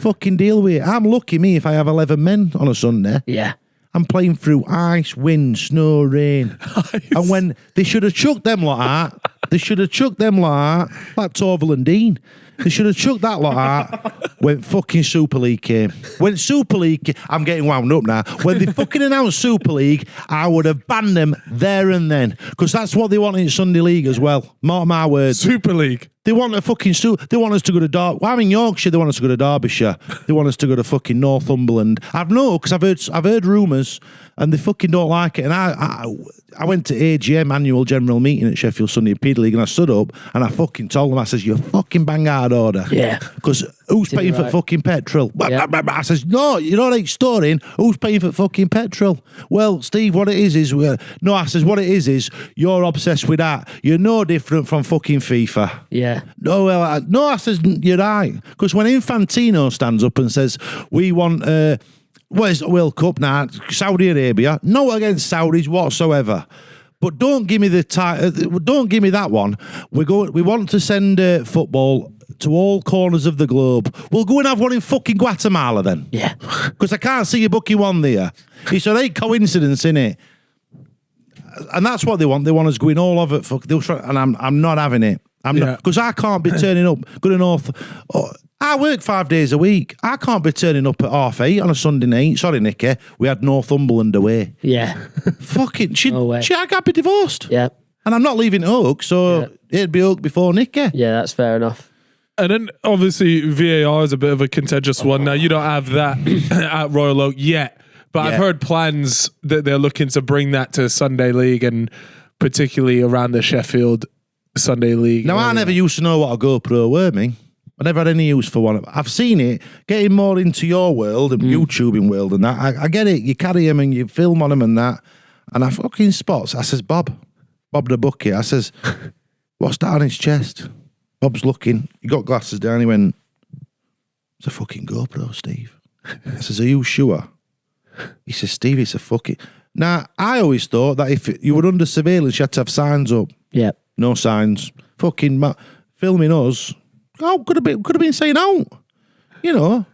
Fucking deal with it. I'm lucky, me, if I have 11 men on a Sunday. Yeah. I'm playing through ice, wind, snow, rain. And when they should have chucked them like that, like Torval and Dean. They should have chucked that lot out when fucking Super League came. When Super League, I'm getting wound up now. When they fucking announced Super League, I would have banned them there and then. Because that's what they want in Sunday League as well. Mark my words. Super League. They want a fucking they want us to go to well, I'm in Yorkshire. They want us to go to Derbyshire. They want us to go to fucking Northumberland. Because I've heard rumours, and they fucking don't like it. And I went to AGM annual general meeting at Sheffield Sunday Peter League, and I stood up and I fucking told them, I says, "You fucking bang out order." Yeah. Because who's paying for fucking petrol? Yeah. I says, "No, you're not extorting. Who's paying for fucking petrol?" Well, Steve, what it is no. I says, what it is you're obsessed with that. You're no different from fucking FIFA. Yeah. No, well, no, I says, you're right. Because when Infantino stands up and says, we want, where's the World Cup now? Saudi Arabia. No against Saudis whatsoever. But don't give me don't give me that one. We want to send football to all corners of the globe. We'll go and have one in fucking Guatemala then. Yeah. Because I can't see you booking one there. It's a great coincidence, innit? And that's what they want. They want us going all over it. And I'm not having it. Because I can't be turning up, going to North. I work 5 days a week. I can't be turning up at 8:30 on a Sunday night. Sorry, Nicky. We had Northumberland away. Yeah. Fucking, way. I can't be divorced. Yeah. And I'm not leaving Oak, so it'd be Oak before Nicky. Yeah, that's fair enough. And then obviously VAR is a bit of a contentious one. Now you don't have that at Royal Oak yet, but I've heard plans that they're looking to bring that to Sunday League and particularly around the Sheffield Sunday League. Now, I never used to know what a GoPro were, me. I never had any use for one. I've seen it getting more into your world and YouTubing world and that. I get it. You carry them and you film on them and that. And I fucking spots. I says, Bob the bucket. I says, what's that on his chest? Bob's looking. He got glasses down. He went, it's a fucking GoPro, Steve. I says, are you sure? He says, Steve, it's a fucking... Now, I always thought that if you were under surveillance, you had to have signs up. Yeah. No signs. Fucking filming us. Oh, could have been saying out. You know.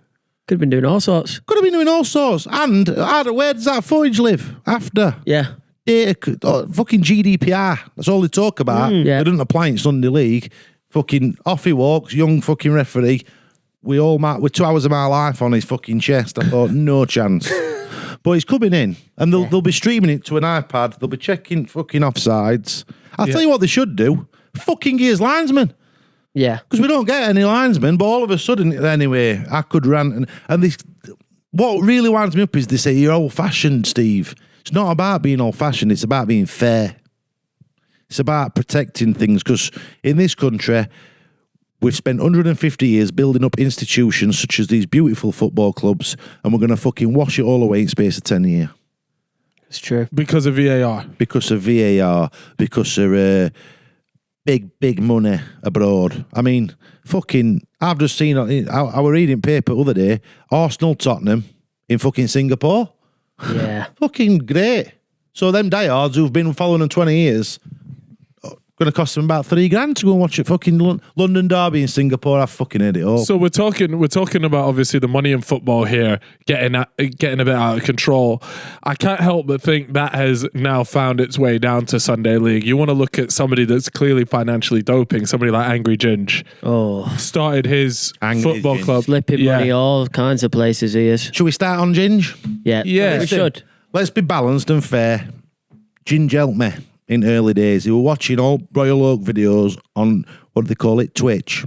Could have been doing all sorts. Could have been doing all sorts. And where does that footage live? After. Yeah. Fucking GDPR. That's all they talk about. Yeah. They didn't apply in Sunday League. Fucking off he walks, young fucking referee. With 2 hours of my life on his fucking chest. I thought, no chance. But he's coming in, and they'll be streaming it to an iPad. They'll be checking fucking offsides. I'll tell you what they should do. Fucking gears linesmen. Yeah. Because we don't get any linesmen, but all of a sudden, anyway, I could rant. And this, what really winds me up is they say, you're old-fashioned, Steve. It's not about being old-fashioned. It's about being fair. It's about protecting things. Because in this country, we've spent 150 years building up institutions such as these beautiful football clubs, and we're going to fucking wash it all away in space of 10 years. It's true. Because of VAR. Because of VAR. Because of big money abroad. I mean, fucking, I've just seen, I was reading paper the other day, Arsenal, Tottenham in fucking Singapore. Yeah. Fucking great. So them diehards who've been following them 20 years, going to cost them about $3,000 to go and watch it. Fucking London Derby in Singapore. I've fucking heard it all. So we're talking about obviously the money in football here getting a bit out of control. I can't help but think that has now found its way down to Sunday League. You want to look at somebody that's clearly financially doping, somebody like Angry Ginge. Oh. Started his Angry football Ginge. club. Flipping money all kinds of places he is. Should we start on Ginge? Yeah. Yeah. We should. Let's be balanced and fair. Ginge helped me in early days. He were watching all Royal Oak videos on, what do they call it, Twitch.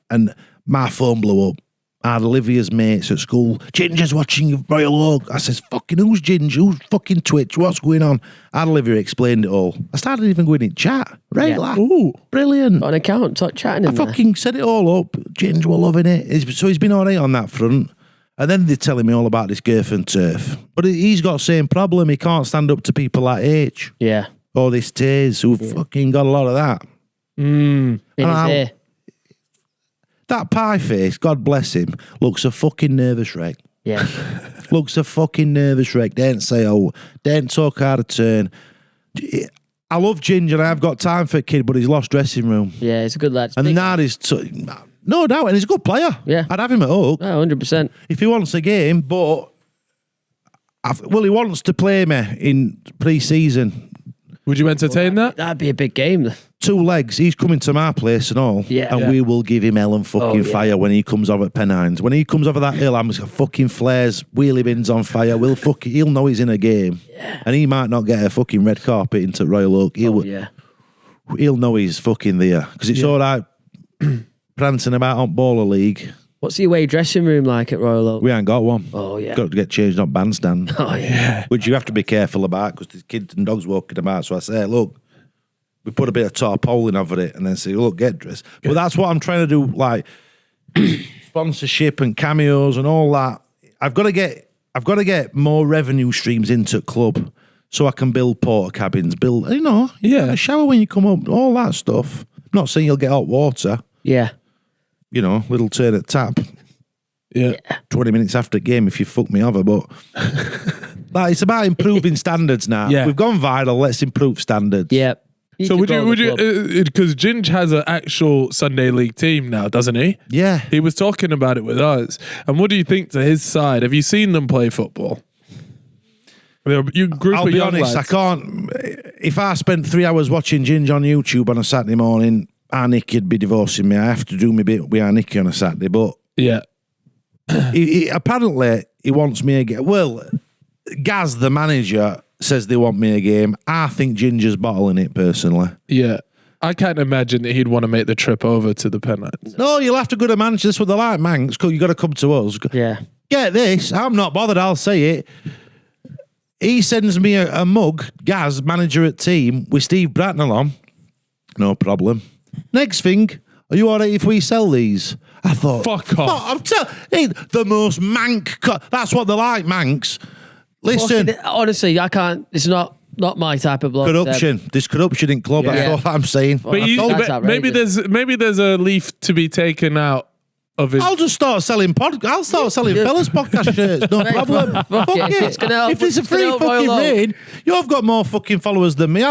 And my phone blew up. I had Olivia's mates at school. Ginger's watching Royal Oak. I says, fucking who's Ginger? Who's fucking Twitch? What's going on? I had Olivia explained it all. I started even going in chat. Right, Yeah. ooh, brilliant. Got an account, chatting I in there. fucking set it all up. Ginger were loving it. So he's been all right on that front. And then they're telling me all about this Girth and Turf. But he's got the same problem. He can't stand up to people like H. Yeah. Or this Taze who've fucking got a lot of that. In his ear. That pie face, God bless him, looks a fucking nervous wreck. Yeah. Looks a fucking nervous wreck. Don't say, don't talk out of turn. I love Ginger. I've got time for a kid, but he's lost dressing room. Yeah, he's a good lad. And Big- that is, No doubt, and he's a good player. Yeah. I'd have him at Oak 100%. if he wants a game, but he wants to play me in pre-season. Would you entertain that? That'd be a big game. 2 legs, he's coming to my place and all. Yeah. And Yeah. we will give him hell and fucking fire when he comes over at Pennines. When he comes over that hill, I'm just got fucking flares, wheelie bins on fire. He'll know he's in a game. Yeah. And he might not get a fucking red carpet into Royal Oak. He'll know he's fucking there. Because it's all right prancing about on Baller League. What's the away dressing room like at Royal Oak? We ain't got one. Oh, yeah. Got to get changed on bandstand. Oh, yeah. Which you have to be careful about because there's kids and dogs walking about. So I say, look, we put a bit of tarpaulin over it and then say, look, get dressed. But that's what I'm trying to do, like sponsorship and cameos and all that. I've got to get more revenue streams into the club so I can build porta cabins, a shower when you come up, all that stuff. I'm not saying you'll get hot water. Yeah. Little turn at tap. Yeah. 20 minutes after the game if you fuck me over, but it's about improving standards now. Yeah. We've gone viral, let's improve standards. Yeah. So would you, because Ginge has an actual Sunday League team now, doesn't he? Yeah. He was talking about it with us. And what do you think to his side? Have you seen them play football? You group I'll of be young honest, lads. I can't. If I spent 3 hours watching Ginge on YouTube on a Saturday morning, our Nicky would be divorcing me. I have to do my bit with our Nicky on a Saturday, but Yeah. apparently he wants me again. Well, Gaz, the manager, says they want me a game. I think Ginger's bottling it personally. Yeah. I can't imagine that he'd want to make the trip over to the Pennines. No, you'll have to go to Manchester. That's what they like, Manx. You got to come to us. Yeah. Get this. I'm not bothered. I'll say it. He sends me a mug, Gaz, manager at team, with Steve Bracknall on. No problem. Next thing, are you all right if we sell these? I thought, Fuck off. I'm telling the most mank. That's what they like, Manx. Listen, Honestly, I can't. It's not my type of bloke. corruption. There's corruption in club. Yeah. That's all I'm saying. But That's outrageous. maybe there's a leaf to be taken out of it. I'll just start selling I'll start selling fellas podcast shirts. No problem. Fuck it. it. It's gonna help. If there's a It's gonna free help fucking Royal Oak. raid, you've got more fucking followers than me.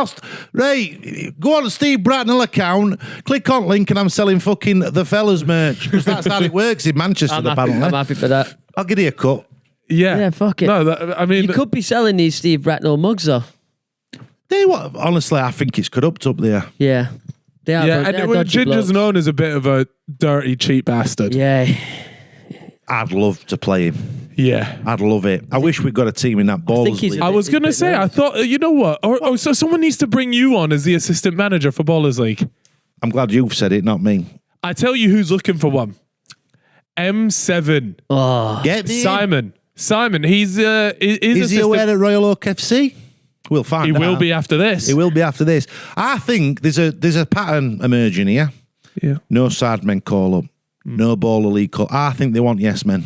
Right, go on to Steve Bracknell account, click on link, and I'm selling fucking the fellas merch because that's how it works in Manchester. I'm happy, apparently, I'm happy for that. I'll give you a cut. Yeah. Fuck it. No, I mean, You could be selling these Steve Bracknell mugs though. Tell you what, honestly, I think it's corrupt up there. Yeah. They are. yeah, they're and dodgy Ginger's blokes. known as a bit of a dirty, cheap bastard. Yeah. I'd love to play him. Yeah. I'd love it. I wish we got a team in that ball. think he's a I was going to say, I thought, you know what? So someone needs to bring you on as the assistant manager for Ballers League. I'm glad you've said it, not me. I tell you who's looking for one. M7. Oh. Get me in. Simon, he's Is he aware at Royal Oak FC? We'll find He out. will be after this. It will be after this. I think there's a pattern emerging here. Yeah. No Sidemen call up. No Baller League call. I think they want yes men.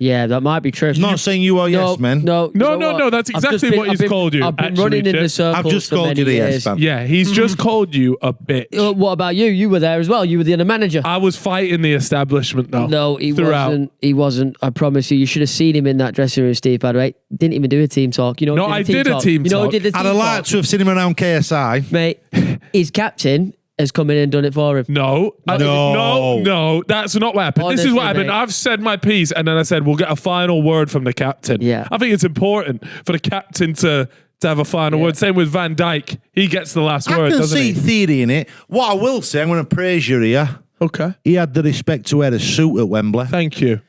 Yeah, that might be true. Not saying you are yes men. No, you know what? No, that's I've just exactly what he's called you, I've been actually, running in the Chip. circles I've just for called many you the yes years. man. Yeah, he's just called you a bitch. What about you? You were there as well. You were the other manager. I was fighting the establishment though. No, he throughout. wasn't. He wasn't. I promise you. You should have seen him in that dressing room, Steve. By the way, didn't even do a team talk. You know, No, I did a team You know, talk. he did a I'd team have liked talk. to have seen him around KSI. Mate, his captain has come in and done it for him. No, that's not what happened. This is Honestly, what happened. mate. I've said my piece, and then I said we'll get a final word from the captain. Yeah. I think it's important for the captain to have a final word. Same with Van Dijk. He gets the last I word, can doesn't see he? theory in it. What I will say, I'm going to praise you here. Okay. He had the respect to wear a suit at Wembley. Thank you.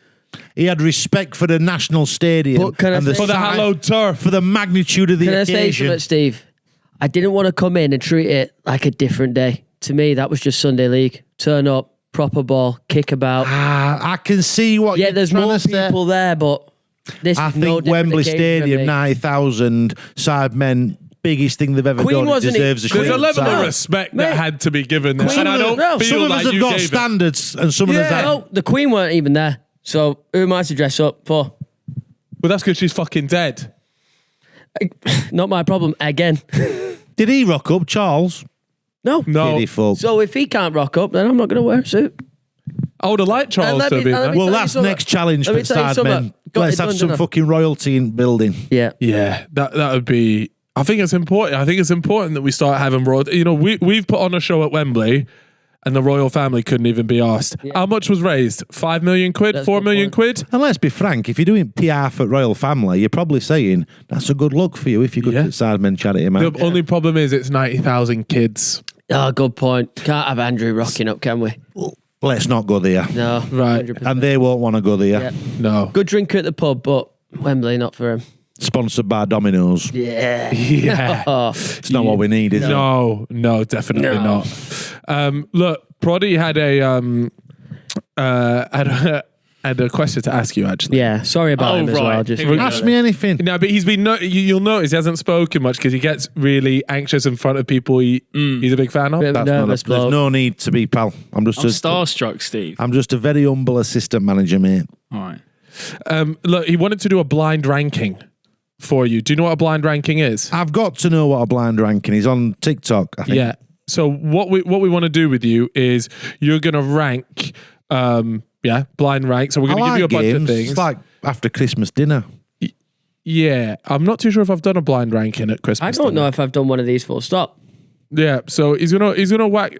He had respect for the National Stadium But can I and the say- For the size- hallowed turf. for the magnitude of the Can I say occasion. something, Steve? I didn't want to come in and treat it like a different day. To me, that was just Sunday League. Turn up, proper ball, kick about. I can see what Yeah, you're there's trying more to say. people there, but this I is think no different Wembley occasion for Stadium, me. 90,000 Sidemen, biggest thing they've ever Queen done. It wasn't it? deserves a There's a Queen level side. of respect that Mate. had to be given there. Queen And I was- don't no, feel Some of like us have you got gave it. standards, and some of us Yeah. haven't. No, the Queen weren't even there. So who am I to dress up for? But that's because she's fucking dead. Not my problem again. Did he rock up, Charles? No. No. Did he, folks? So if he can't rock up, then I'm not going to wear a suit. I would have liked Charles let to me- have been let there. me- Well, tell you that's something. next challenge Let for me tell you something. Sidemen. Got Let's it have done, some didn't I? fucking royalty in building. Yeah. Yeah, that would be. I think it's important. I think it's important that we start having broad. You know, we've put on a show at Wembley, and the royal family couldn't even be asked. How much was raised? 5 million quid? That's 4 a good million point. quid? And let's be frank, if you're doing PR for Royal Family, you're probably saying that's a good look for you if you go Yeah. to Sidemen charity, man. The only problem is it's 90,000 kids. Oh, good point. Can't have Andrew rocking up, can we? Let's not go there. No. Right. 100%. And they won't want to go there. Yep. No. Good drinker at the pub, but Wembley, not for him. Sponsored by Domino's. Yeah. Yeah. Oh, It's not what we need, is it? No, definitely No. not. Look, Proddy had a question to ask you, actually. yeah. Sorry about him as right. well. Just Here we go. Ask me anything. No, but he's been. You'll notice he hasn't spoken much because he gets really anxious in front of people he's a big fan of. bit of a That's not nervous there's bloke. no need to be, pal. I'm just I'm starstruck, Steve. I'm just a very humble assistant manager, mate. All right. Look, he wanted to do a blind ranking for you. Do you know what a blind ranking is? I've got to know what a blind ranking is on TikTok, I think. Yeah. So what we want to do with you is you're gonna rank, blind rank. So we're gonna I give you a like bunch of games. things. It's like after Christmas dinner. Yeah, I'm not too sure if I've done a blind ranking at Christmas. I don't dinner. know if I've done one of these full stop. Yeah, so he's gonna whack.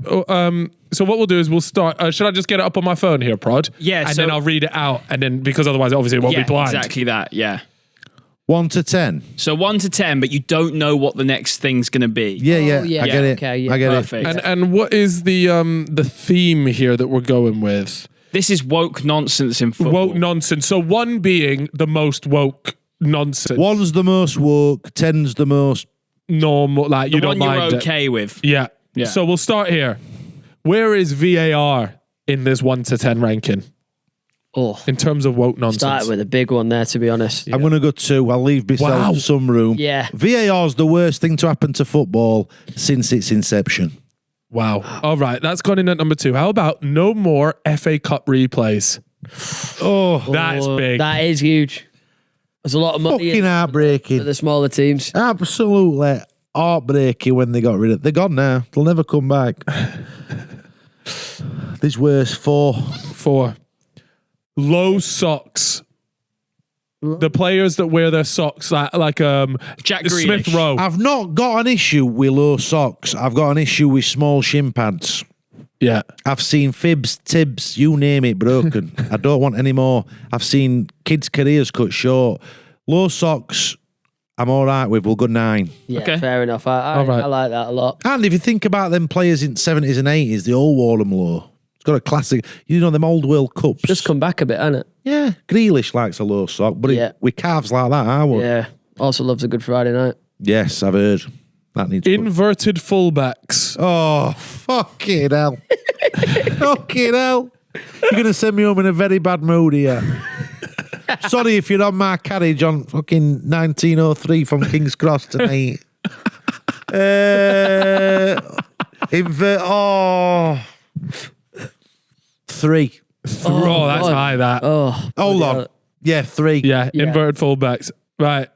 So what we'll do is we'll start. Should I just get it up on my phone here, Prod? Yeah, and so- then I'll read it out, and then because otherwise, obviously, it won't be blind. Exactly that. Yeah. 1 to 10. So 1 to 10, but you don't know what the next thing's going to be. Yeah, yeah. I get it. Okay, yeah. I get Perfect. And what is the theme here that we're going with? This is woke nonsense in football. Woke nonsense. So 1 being the most woke nonsense. it. 1's the most woke, 10's the most. Normal, like you the don't one you're mind okay it. with. Yeah. Yeah. So we'll start here. Where is VAR in this 1 to 10 ranking Oh, in terms of woke nonsense? started with a big one there, to be honest. I'm going to go 2. I'll leave myself Wow. some room. Yeah. VAR's the worst thing to happen to football since its inception. Wow. All right, that's gone in at number 2. How about no more FA Cup replays? Oh, That's big. That is huge. There's a lot of money fucking in heartbreaking. for the smaller teams. Absolutely heartbreaking when they got rid of. They're gone now. They'll never come back. This worse 4. 4. Low socks. The players that wear their socks like Jack Smith Grealish. Rowe. I've not got an issue with low socks. I've got an issue with small shin pads. Yeah. I've seen fibs, tibs, you name it, broken. I don't want any more. I've seen kids' careers cut short. Low socks, I'm all right with. We'll go 9. Yeah, Okay. fair enough. All right. I like that a lot. And if you think about them players in 70s and 80s, they all wore them low. It's got a classic, them old World Cups. Just come back a bit, hasn't it? Yeah, Grealish likes a low sock, but Yeah. with calves like that, I would. Yeah. Also loves a good Friday night. Yes, I've heard. That needs Inverted fullbacks. Oh, fucking hell. Fucking hell. You're going to send me home in a very bad mood here. Sorry if you're on my carriage on fucking 1903 from King's Cross tonight. Oh. 3. Oh, that's God. high, that. Oh. Hold on. Yeah, 3. Yeah, inverted fullbacks. Right.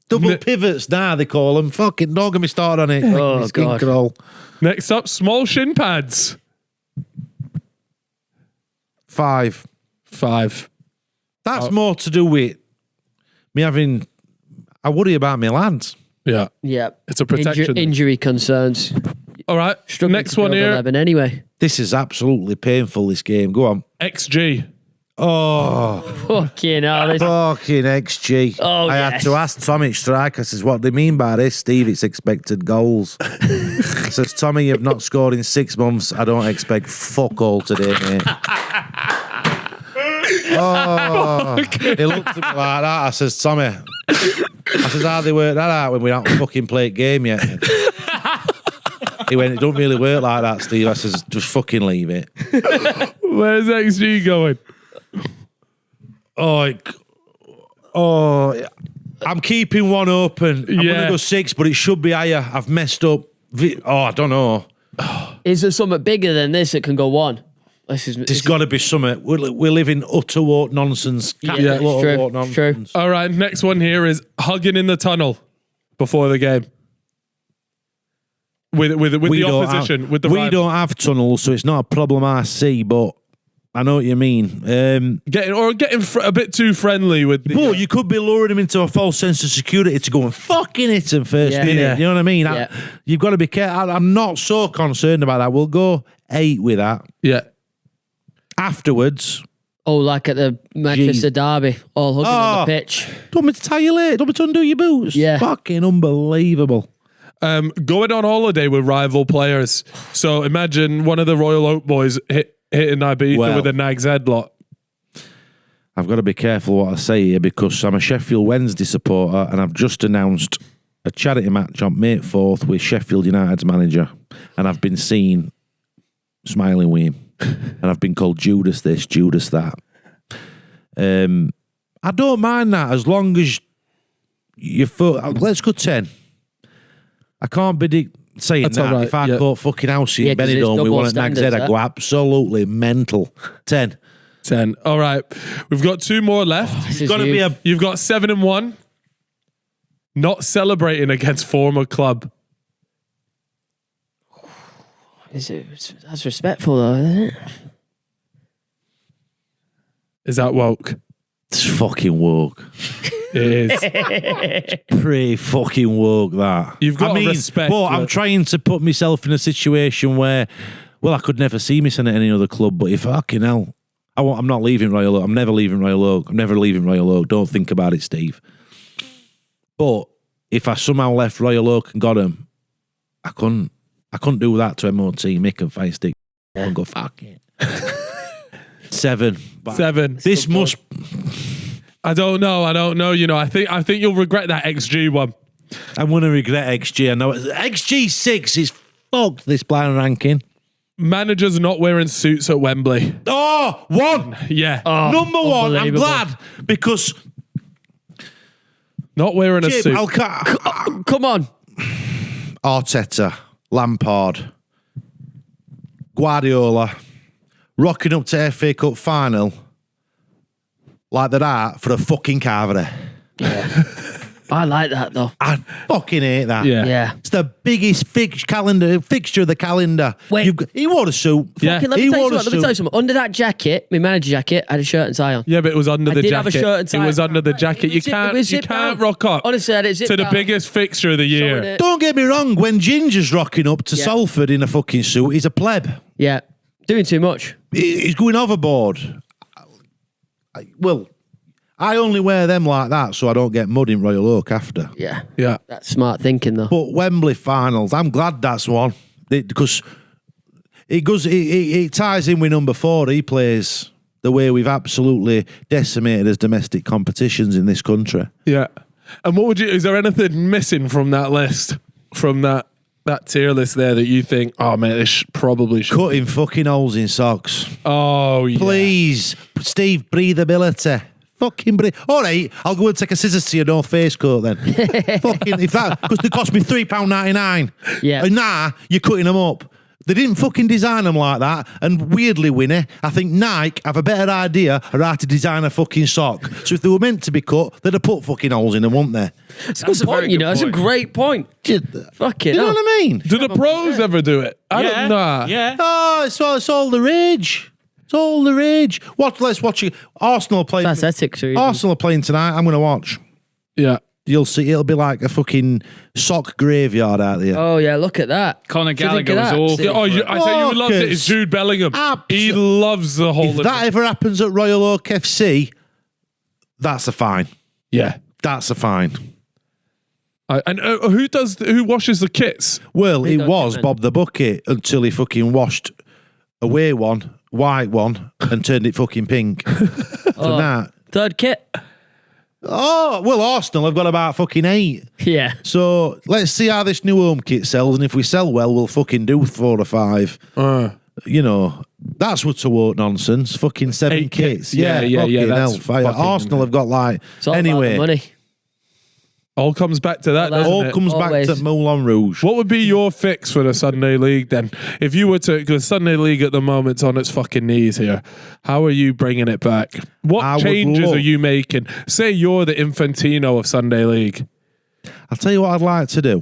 Double pivots now, they call them. Fucking don't get me started on it. Oh, Skin God. crawl. Next up, small shin pads. 5. 5. That's more to do with me having. I worry about my lads. Yeah. Yeah. It's a protection. Injury concerns. All right. Struggling Next to one build here. 11 anyway. This is absolutely painful, this game. Go on. XG. Oh, Fucking hell. This, fucking XG. Oh, I had yes. to ask Tommy Striker, says, what do they mean by this, Steve? It's expected goals. Says, Tommy, you've not scored in 6 months. I don't expect fuck all today, mate. Oh, he looked at me like that. I says, Tommy, how they work that out when we haven't fucking played game yet? He went, it don't really work like that, Steve. I says, just fucking leave it. Where's XG going? I'm keeping one open. I'm Yeah. going to go 6, but it should be higher. I've messed up. I don't know. is there something bigger than this that can go 1? There's got to be something. We're living utter woke nonsense. Yeah, Capital it's true, woke it's true. nonsense. All right. Next one here is hugging in the tunnel before the game. With the opposition. With the we rival. don't have tunnels, so it's not a problem I see, but I know what you mean. Getting a bit too friendly with the. But you could be luring him into a false sense of security to go and fucking hit him first Yeah. minute. Yeah. You know what I mean? Yeah. You've got to be careful. I'm not so concerned about that. We'll go 8 with that. Yeah. Afterwards, Oh, like at the Manchester Derby, all hugging on the pitch. don't want me to tie you late. Don't want me to undo your boots. Yeah. Fucking unbelievable. Going on holiday with rival players. So imagine one of the Royal Oak boys hitting Ibiza with a Nag's Head lot. I've got to be careful what I say here because I'm a Sheffield Wednesday supporter and I've just announced a charity match on May 4th with Sheffield United's manager, and I've been seen smiling with him, and I've been called Judas this, Judas that. I don't mind that as long as let's go 10. I can't be saying That's that. all right, If I yeah. caught fucking house in 'cause it's Benidorm, we double want at Nag's Head, standards, I'd go absolutely mental. 10. 10. All right. We've got 2 more left. This is Got to you. be a You've got 7 and 1. Not celebrating against former club. That's respectful, though, isn't it? Is that woke? It's fucking woke. It is. Pretty fucking woke, that. You've got to respect But I'm that. trying to put myself in a situation where, well, I could never see me at any other club, but if fucking hell, I'm not leaving Royal Oak. I'm never leaving Royal Oak. I'm never leaving Royal Oak. Don't think about it, Steve. But if I somehow left Royal Oak and got him, I couldn't do that to MOT, Mick and Feisty. I couldn't go, fuck it. 7. But 7. This must... I don't know. You know, I think you'll regret that XG one. I'm going to regret XG. I know XG 6 is fucked, this blind ranking. Managers not wearing suits at Wembley. Oh, 1. Yeah. Number 1, I'm unbelievable. glad because Not wearing a Jim, suit. Come on. Arteta, Lampard, Guardiola, rocking up to FA Cup final like they are for a fucking carvery. I like that, though. I fucking hate that. Yeah. Yeah. It's the biggest fixture of the calendar. Wait. He wore a suit. Yeah. Okay, let He me tell wore you a something. suit. Under that jacket, my manager jacket, I had a shirt and tie on. Yeah, but it was under I the did jacket. have a shirt and tie. It was under the jacket. You can't rock up Honestly, I had it zipped to the down. biggest fixture of the year. Showing it. Don't get me wrong, when Ginger's rocking up to Yeah. Salford in a fucking suit, he's a pleb. Yeah. Doing too much. He's going overboard. I only wear them like that so I don't get mud in Royal Oak after. Yeah. Yeah. That's smart thinking, though. But Wembley finals, I'm glad that's one because it ties in with number 4. He plays the way we've absolutely decimated as domestic competitions in this country. Yeah. And is there anything missing from that list? From that tier list there that you think, oh man, this probably should. Cutting fucking holes in socks. Oh yeah. Please, Steve, breathability. Fucking breathe. All right, I'll go and take a scissors to your North Face coat then. Fucking, if that, because they cost me £3.99. Yeah. And nah, you're cutting them up. They didn't fucking design them like that. And weirdly, Winnie, I think Nike have a better idea of how to design a fucking sock. So if they were meant to be cut, they'd have put fucking holes in them, wouldn't they? It's a good point, you know. It's a great point. Fucking You know hell. what I mean? Do the pros ever do it? I don't know. Yeah. Oh, it's all the rage. It's all the rage. Let's watch it. Arsenal are playing. That's ethics. Arsenal are playing tonight. I'm going to watch. Yeah. You'll see. It'll be like a fucking sock graveyard out there. Oh, yeah, look at that. Conor So think of Gallagher was that. awful. See- I tell you who loves it is Jude Bellingham. He loves the whole. If that ever happens at Royal Oak FC, that's a fine. Yeah. That's a fine. And who washes the kits? Well, it does, was man. Bob the Bucket until he fucking washed away one, white one, and turned it fucking pink. For that. Third kit. Oh, well, Arsenal have got about fucking 8. Yeah. So let's see how this new home kit sells, and if we sell well, we'll fucking do 4 or 5. You know, that's what's a woke nonsense. Fucking 7 8 kits. kits. Yeah, fucking that's hellfire. fucking- Arsenal have got like It's all about anyway. the money. All comes back to that, Well, doesn't All it? comes Always. back to Moulin Rouge. What would be your fix for the Sunday League then? If you were to, because Sunday League at the moment's on its fucking knees here. How are you bringing it back? What I would changes love- are you making? Say you're the Infantino of Sunday League. I'll tell you what I'd like to do.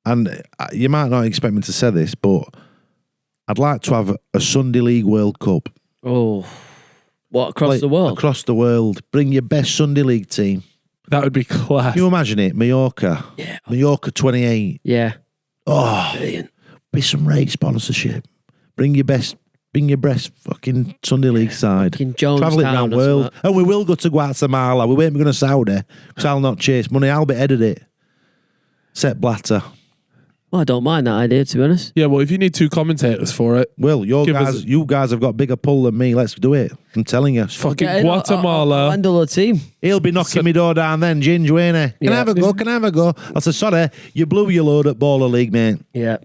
And you might not expect me to say this, but I'd like to have a Sunday League World Cup. Oh. What, across Like, the world? Across the world. Bring your best Sunday League team. That would be class. Can you imagine it? Mallorca. Yeah. Mallorca 28. Yeah. Oh, Brilliant. be some rate sponsorship. Bring your best fucking Sunday League side. Fucking Jonestown Travel it around the or world. something. And we will go to Guatemala. We won't be going to Saudi because I'll not chase money. I'll be headed it. Set Blatter. Well, I don't mind that idea, to be honest. Yeah, well, if you need 2 commentators for it, Will, you Give us- guys have got bigger pull than me. Let's do it. I'm telling you. fucking Get in, I'll Guatemala. handle a team. He'll be knocking me door down then, Ginge, won't he? Can I have a go? Can I have a go? I said, sorry, you blew your load at Baller League, mate. Yeah.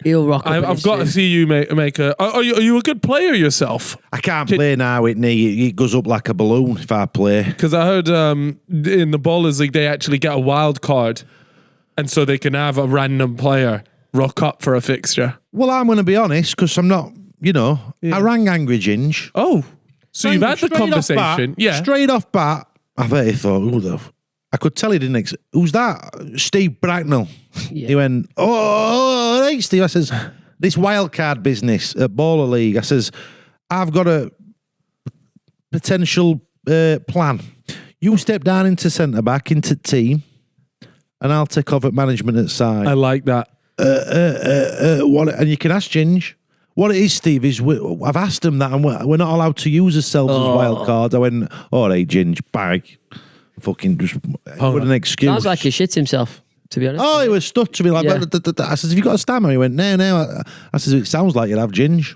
He'll rock up in I've his got to suit. see you make a. Are you a good player yourself? I can't play now with knee. It goes up like a balloon if I play. Because I heard in the Ballers League they actually get a wild card, and so they can have a random player rock up for a fixture. Well, I'm going to be honest because I'm not, I rang Angry Ginge. Oh, so you've had the conversation, yeah? Straight off bat, I bet he thought, who the I could tell he didn't. Who's that? Steve Bracknall. Yeah. He went, oh, hey, Steve. I says, this wild card business at Baller League. I says, I've got a potential plan. You step down into centre back, into team, and I'll take over at management at side. I like that. What? And you can ask Ginge. What it is, Steve, is I've asked him that, and we're not allowed to use ourselves as wild cards. I went, all right, Ginge, bye. Fucking just what an excuse. Sounds like he shit himself, to be honest. Oh, he was stuttering like. Yeah. I says, have you got a stammer? He went, no. I says, it sounds like you'll have Ginge.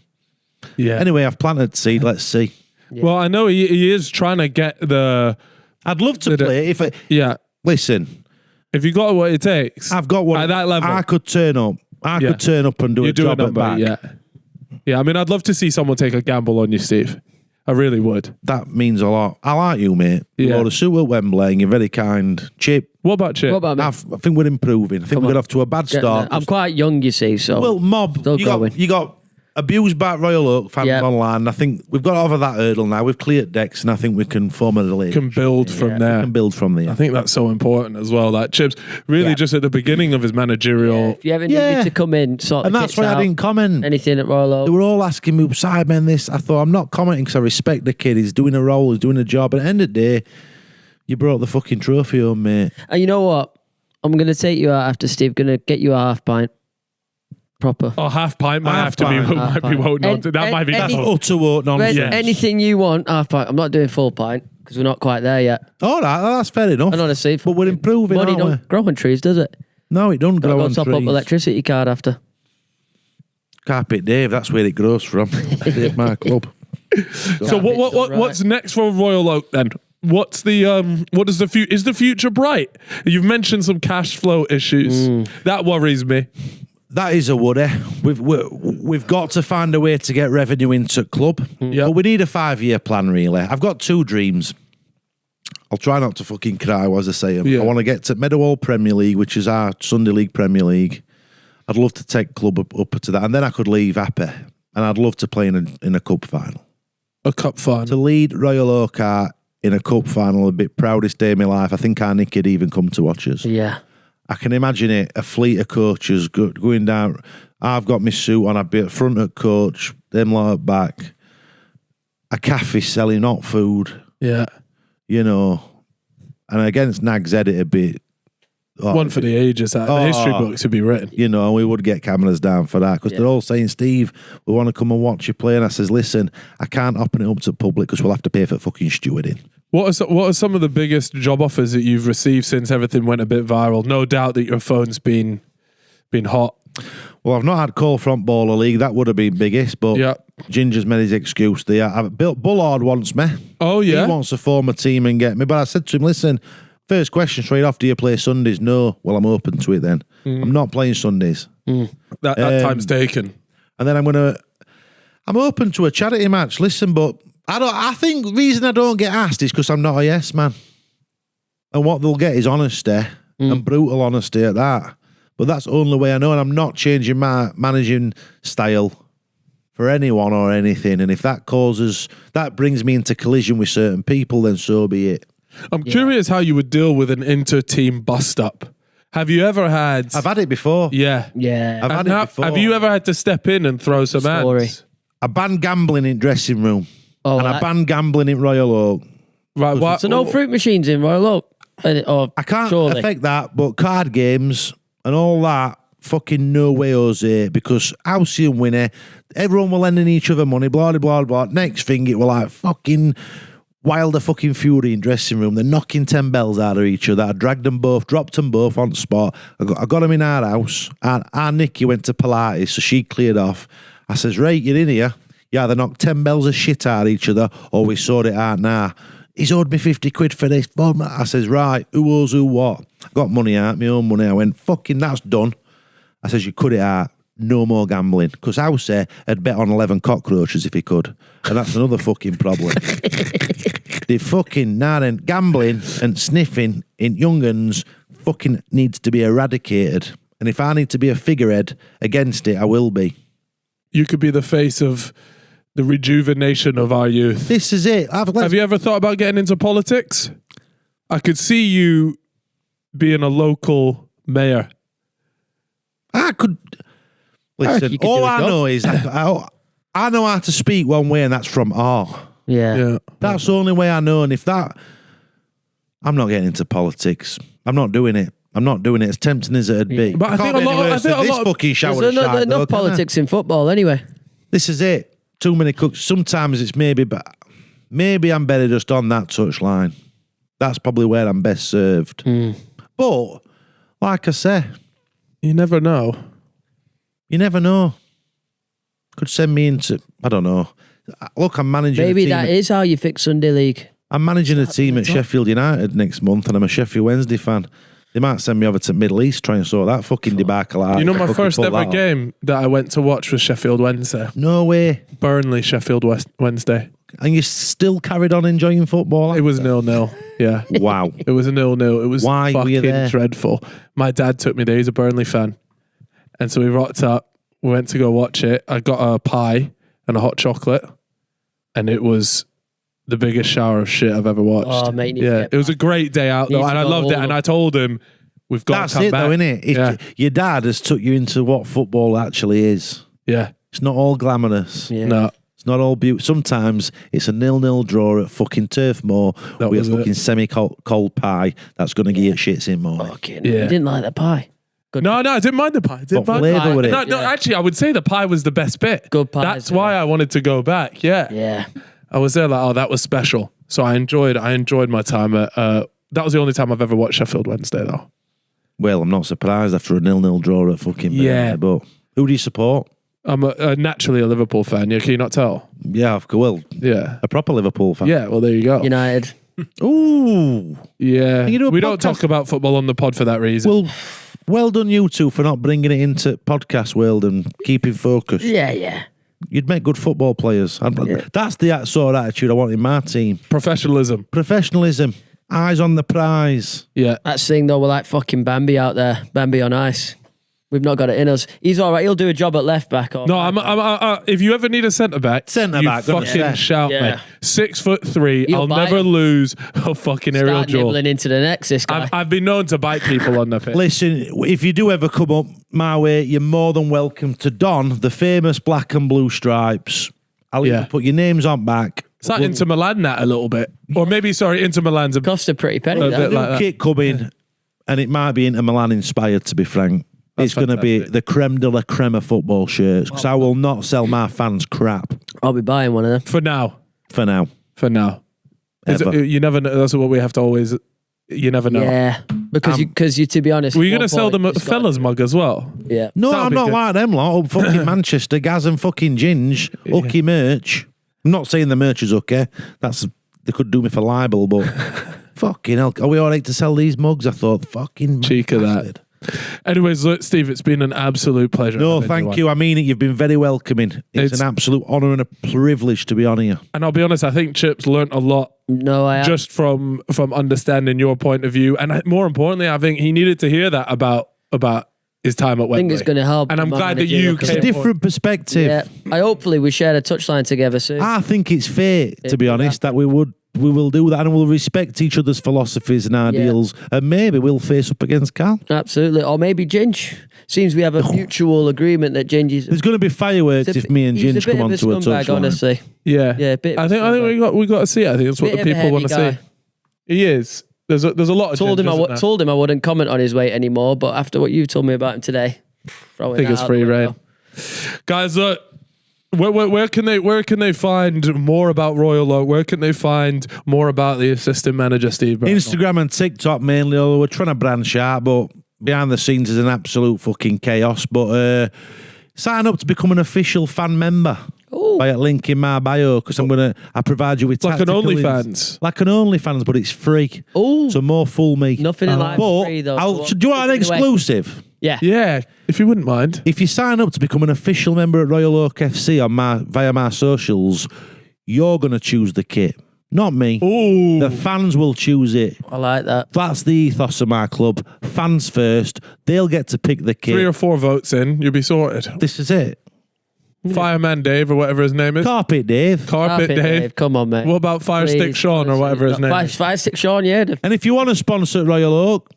Yeah. Anyway, I've planted seed. Let's see. Yeah. Well, I know he is trying to get the. I'd love to play if I Yeah. listen. If you got what it takes, I've got one at that level. I could turn up. I Yeah. could turn up and do you a do job a at number. back. Yeah. Yeah. I mean, I'd love to see someone take a gamble on you, Steve. I really would. That means a lot. I like you, mate. Yeah. You wore the suit at Wembley and you're very kind. Chip, What about Chip? What about me? I think we're improving. I think Come we on. got off to a bad Getting start. there. I'm quite young, you see, so. Well, Mob, Still going. you got abused by Royal Oak fans Yeah. online. I think we've got over that hurdle now. We've cleared decks, and I think we can form a relationship. Can build from Yeah. there. We can build from there. I think that's so important as well. That Chip's really Yeah. just at the beginning of his managerial. If you ever need Yeah. me to come in, sort of And that's kits why out, I didn't comment. anything at Royal Oak. They were all asking me, Sidemen this. I thought, I'm not commenting because I respect the kid. He's doing a role, he's doing a job. At the end of the day, you brought the fucking trophy home, mate. And you know what? I'm going to take you out after Steve. Going to get you a half pint. Proper. Oh, half pint might Half have to pint. be. Half Might be pint. voting on. That might be. That's Any- utter woke nonsense. Yeah. Anything you want, half pint. I'm not doing full pint because we're not quite there yet. All right, that's fair enough. And honestly, But we're improving, money aren't we? don't grow on trees, does it? No, it don't Got to grow go on top up trees. electricity card after. Carpet Dave, that's where it grows from. Dave, my club. So what's next for Royal Oak then? What's the what is the future? Is the future bright? You've mentioned some cash flow issues. That worries me. That is a worry. We've got to find a way to get revenue into club. Yep. But we need a 5-year plan, really. I've got 2 dreams. I'll try not to fucking cry as I say them. Yeah. I want to get to Meadowhall Premier League, which is our Sunday League Premier League. I'd love to take club up to that, and then I could leave happy. And I'd love to play in a cup final. A cup final. To lead Royal Oak out in a cup final, a bit proudest day of my life. I think our Nick could even come to watch us. Yeah. I can imagine it, a fleet of coaches going down. I've got my suit on, I'd be at front at coach, them lot at back. A cafe selling hot food, Yeah. and against Nag's Head a bit. One for the ages. The history books to be written. We would get cameras down for that because they're all saying, Steve, we want to come and watch you play. And I says, listen, I can't open it up to the public because we'll have to pay for fucking stewarding. What are some of the biggest job offers that you've received since everything went a bit viral? No doubt that your phone's been hot. Well, I've not had call from Baller League. That would have been biggest, but Yeah. Ginger's made his excuse there. Bullard wants me. Oh yeah. He wants to form a team and get me. But I said to him, listen, first question straight off, do you play Sundays? No. Well, I'm open to it then. I'm not playing Sundays. That time's taken. And then I'm open to a charity match. Listen, but I think the reason I don't get asked is because I'm not a yes man. And what they'll get is honesty and brutal honesty at that. But that's the only way I know, and I'm not changing my managing style for anyone or anything. And if that brings me into collision with certain people, then so be it. I'm curious how you would deal with an inter-team bust-up. Have you ever had... I've had it before. Yeah. Yeah. I've had it before. Have you ever had to step in and throw some Story. hands? I banned gambling in dressing room. Oh, and I that- banned gambling in Royal Oak. Right. What? So no fruit machines in Royal Oak? I can't surely. affect that, but card games and all that, fucking no way, Jose, because Housey and Winnie, everyone were lending each other money, blah, blah, blah. Next thing, it were like fucking Wilder fucking fury in dressing room. They're knocking 10 bells out of each other. I dragged them both, dropped them both on the spot. I got them in our house. Our Nikki went to Pilates, so she cleared off. I says, right, you're in here. Yeah, they knocked 10 bells of shit out of each other, or we sort it out now. He's owed me 50 quid for this. I says, right, who owes who what? I got money out, my own money. I went, fucking, that's done. I says, you cut it out. No more gambling. Because Housey had bet on 11 cockroaches if he could. And that's another fucking problem. The fucking, then, gambling and sniffing in young'uns fucking needs to be eradicated. And if I need to be a figurehead against it, I will be. You could be the face of the rejuvenation of our youth. This is it. Have you ever thought about getting into politics? I could see you being a local mayor. I could... Listen, all I know is I know how to speak one way, and that's from art. Yeah. That's the only way I know. And if that... I'm not getting into politics. I'm not doing it. As tempting as it'd be. But I think a lot of fucking shower There's enough politics in football anyway. This is it. Too many cooks. Sometimes it's maybe I'm better just on that touchline. That's probably where I'm best served. But, like I say... You never know. You never know. Could send me into... I don't know. Look, I'm managing Maybe a team... that is how you fix Sunday League. I'm managing a team at Sheffield United next month, and I'm a Sheffield Wednesday fan. They might send me over to Middle East, try and sort that fucking debacle out. You know, my first ever game that I went to watch was Sheffield Wednesday. No way. Burnley, Sheffield Wednesday. And you still carried on enjoying football? It was 0-0. Yeah. Wow. It was 0-0. It was Why were you there? fucking dreadful. My dad took me there. He's a Burnley fan. And so we rocked up. We went to go watch it. I got a pie and a hot chocolate. And it was the biggest shower of shit I've ever watched. Oh, mate. Yeah. It was a great day out, though. And I loved it. And I told him, we've got That's to come it, back. though, innit? Yeah. Your dad has took you into what football actually is. Yeah. It's not all glamorous. Yeah. No. It's not all beautiful. Sometimes it's a 0-0 draw at fucking Turf Moor with a fucking semi-cold pie that's going to give you shits in more. Fucking Yeah. You didn't like the pie. Good No, I didn't mind the pie. What flavour with it? No, actually, I would say the pie was the best bit. Good pie. That's why I wanted to go back. Yeah. Yeah. I was there like, oh, that was special. So I enjoyed my time at, that was the only time I've ever watched Sheffield Wednesday, though. Well, I'm not surprised after a 0-0 draw at fucking Yeah. Burnley, but who do you support? I'm naturally a Liverpool fan. Yeah, can you not tell? Yeah, Yeah. a proper Liverpool fan. Yeah, well, there you go. United. Ooh. Yeah. You do a We don't podcast? talk about football on the pod for that reason. Well done you two for not bringing it into podcast world and keeping focus. Yeah. You'd make good football players. That's the sort of attitude I want in my team. Professionalism. Professionalism. Eyes on the prize. Yeah. That's the thing though, we're like fucking Bambi out there. Bambi on ice. We've not got it in us. He's all right. He'll do a job at left back. No, I'm if you ever need a centre back, Centre back, you gonna fucking say. shout, Yeah. mate. 6'3". He'll I'll bite never him. lose a fucking aerial Start jaw. nibbling into the next, this guy. I've been known to bite people on the pitch. Listen, if you do ever come up my way, you're more than welcome to don the famous black and blue stripes. I'll even put your names on back. It's like Inter Milan that a little bit. Or maybe, sorry, Inter Milan's a Cost a pretty penny. A that. bit New like that. kit coming, and it might be Inter Milan inspired, to be frank. That's it's going to be fantastic. the creme de la creme of football shirts, because I will not sell my fans crap I'll be buying one of them. for now. for now. For now. Ever. You never know. That's what we have to always. You never know. Yeah. Because you, to be honest. Were you at going to one sell point, them a it's got- fellas mug as well? Yeah. No, That'll I'm be not good. like them lot. Up fucking Manchester, Gaz and fucking Ginge, Ucky merch. I'm not saying the merch is okay. They could do me for libel, but fucking hell, are we all right to sell these mugs? I thought, fucking Cheek of that. bastard. Anyways, look, Steve, it's been an absolute pleasure. No, having thank on. you. I mean it. You've been very welcoming. It's It's- an absolute honour and a privilege to be on here. And I'll be honest, I think Chips learnt a lot No, I just from understanding your point of view, and more importantly, I think he needed to hear that about his time at Wembley. I think it's going to help. And I'm my glad that manager you look at It's a came it. different perspective. Yeah. I hopefully we share a touchline together soon. I think it's fair, to be Yeah. honest, that we will do that and we'll respect each other's philosophies and ideals, and maybe we'll face up against Cal. Absolutely. Or maybe Ginge. Seems we have a mutual agreement that Ginge is. There's going to be fireworks if me and he's Ginge come onto a scumbag, touchline. honestly. Yeah, Yeah, a bit of I a think scumbag. we got to see it. I think that's what Bit the of a people want heavy to see. guy. He is. There's a lot of Told him Ginge, isn't there? I wouldn't comment on his weight anymore, but after what you told me about him today, Throwing think that it's out free the reign. window. Guys, look, where can they find more about Royal Oak? Where can they find more about the assistant manager, Steve Bracknall? Instagram and TikTok mainly, although we're trying to branch out, but behind the scenes is an absolute fucking chaos. But sign up to become an official fan member. Ooh. By a link in my bio, because I provide you with Like an tactical OnlyFans. like an OnlyFans, but it's free. Ooh. So more fool me. Nothing in life But is free, though. do you want an Anyway. exclusive? Yeah. Yeah, if you wouldn't mind. If you sign up to become an official member at Royal Oak FC via my socials, you're going to choose the kit, not me. Ooh. The fans will choose it. I like that. That's the ethos of my club. Fans first. They'll get to pick the kit. 3 or 4 votes in, you'll be sorted. This is it. Fireman Dave or whatever his name is. Carpet Dave. Carpet Dave. Come on, mate. What about Fire Stick Please, Sean or honestly. whatever his name is? Fire Stick Sean, yeah. And if you want to sponsor Royal Oak,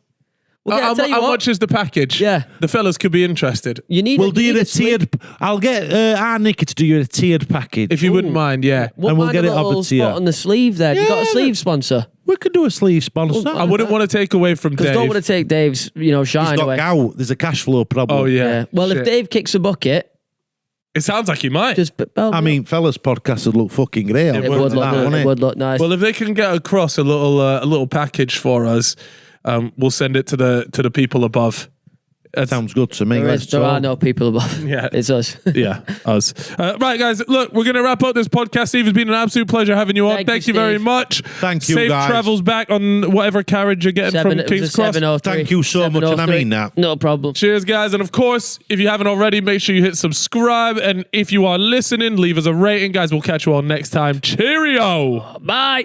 Well, yeah, I'll tell you How what. much is the package? Yeah. The fellas could be interested. You need we'll a, do you you need a tiered. I'll get our Nicky to do you a tiered package. If you wouldn't mind, yeah. What and we'll kind get of it over little to you. spot on the sleeve there? You got a Yeah, sleeve sponsor? We could do a sleeve sponsor. I wouldn't want to take away from Because Dave. don't want to take Dave's, He's shine got away. gout. There's a cash flow problem. Oh, yeah. Yeah. Well, Shit. if Dave kicks a bucket, It sounds like he might. just I mean, fellas, podcast would look fucking great. it would look nice. Well, if they can get across a little package for us, we'll send it to the people above. Sounds good to me. there are no people above. Yeah. It's us. Yeah, us. Right, guys. Look, we're going to wrap up this podcast. Steve, it's been an absolute pleasure having you on. Thank you very Steve. much. Thank you, Safe guys. travels back on whatever carriage you're getting from King's Cross. 703. Thank you so much, and I mean that. No problem. Cheers, guys. And of course, if you haven't already, make sure you hit subscribe. And if you are listening, leave us a rating, guys. We'll catch you all next time. Cheerio. Bye.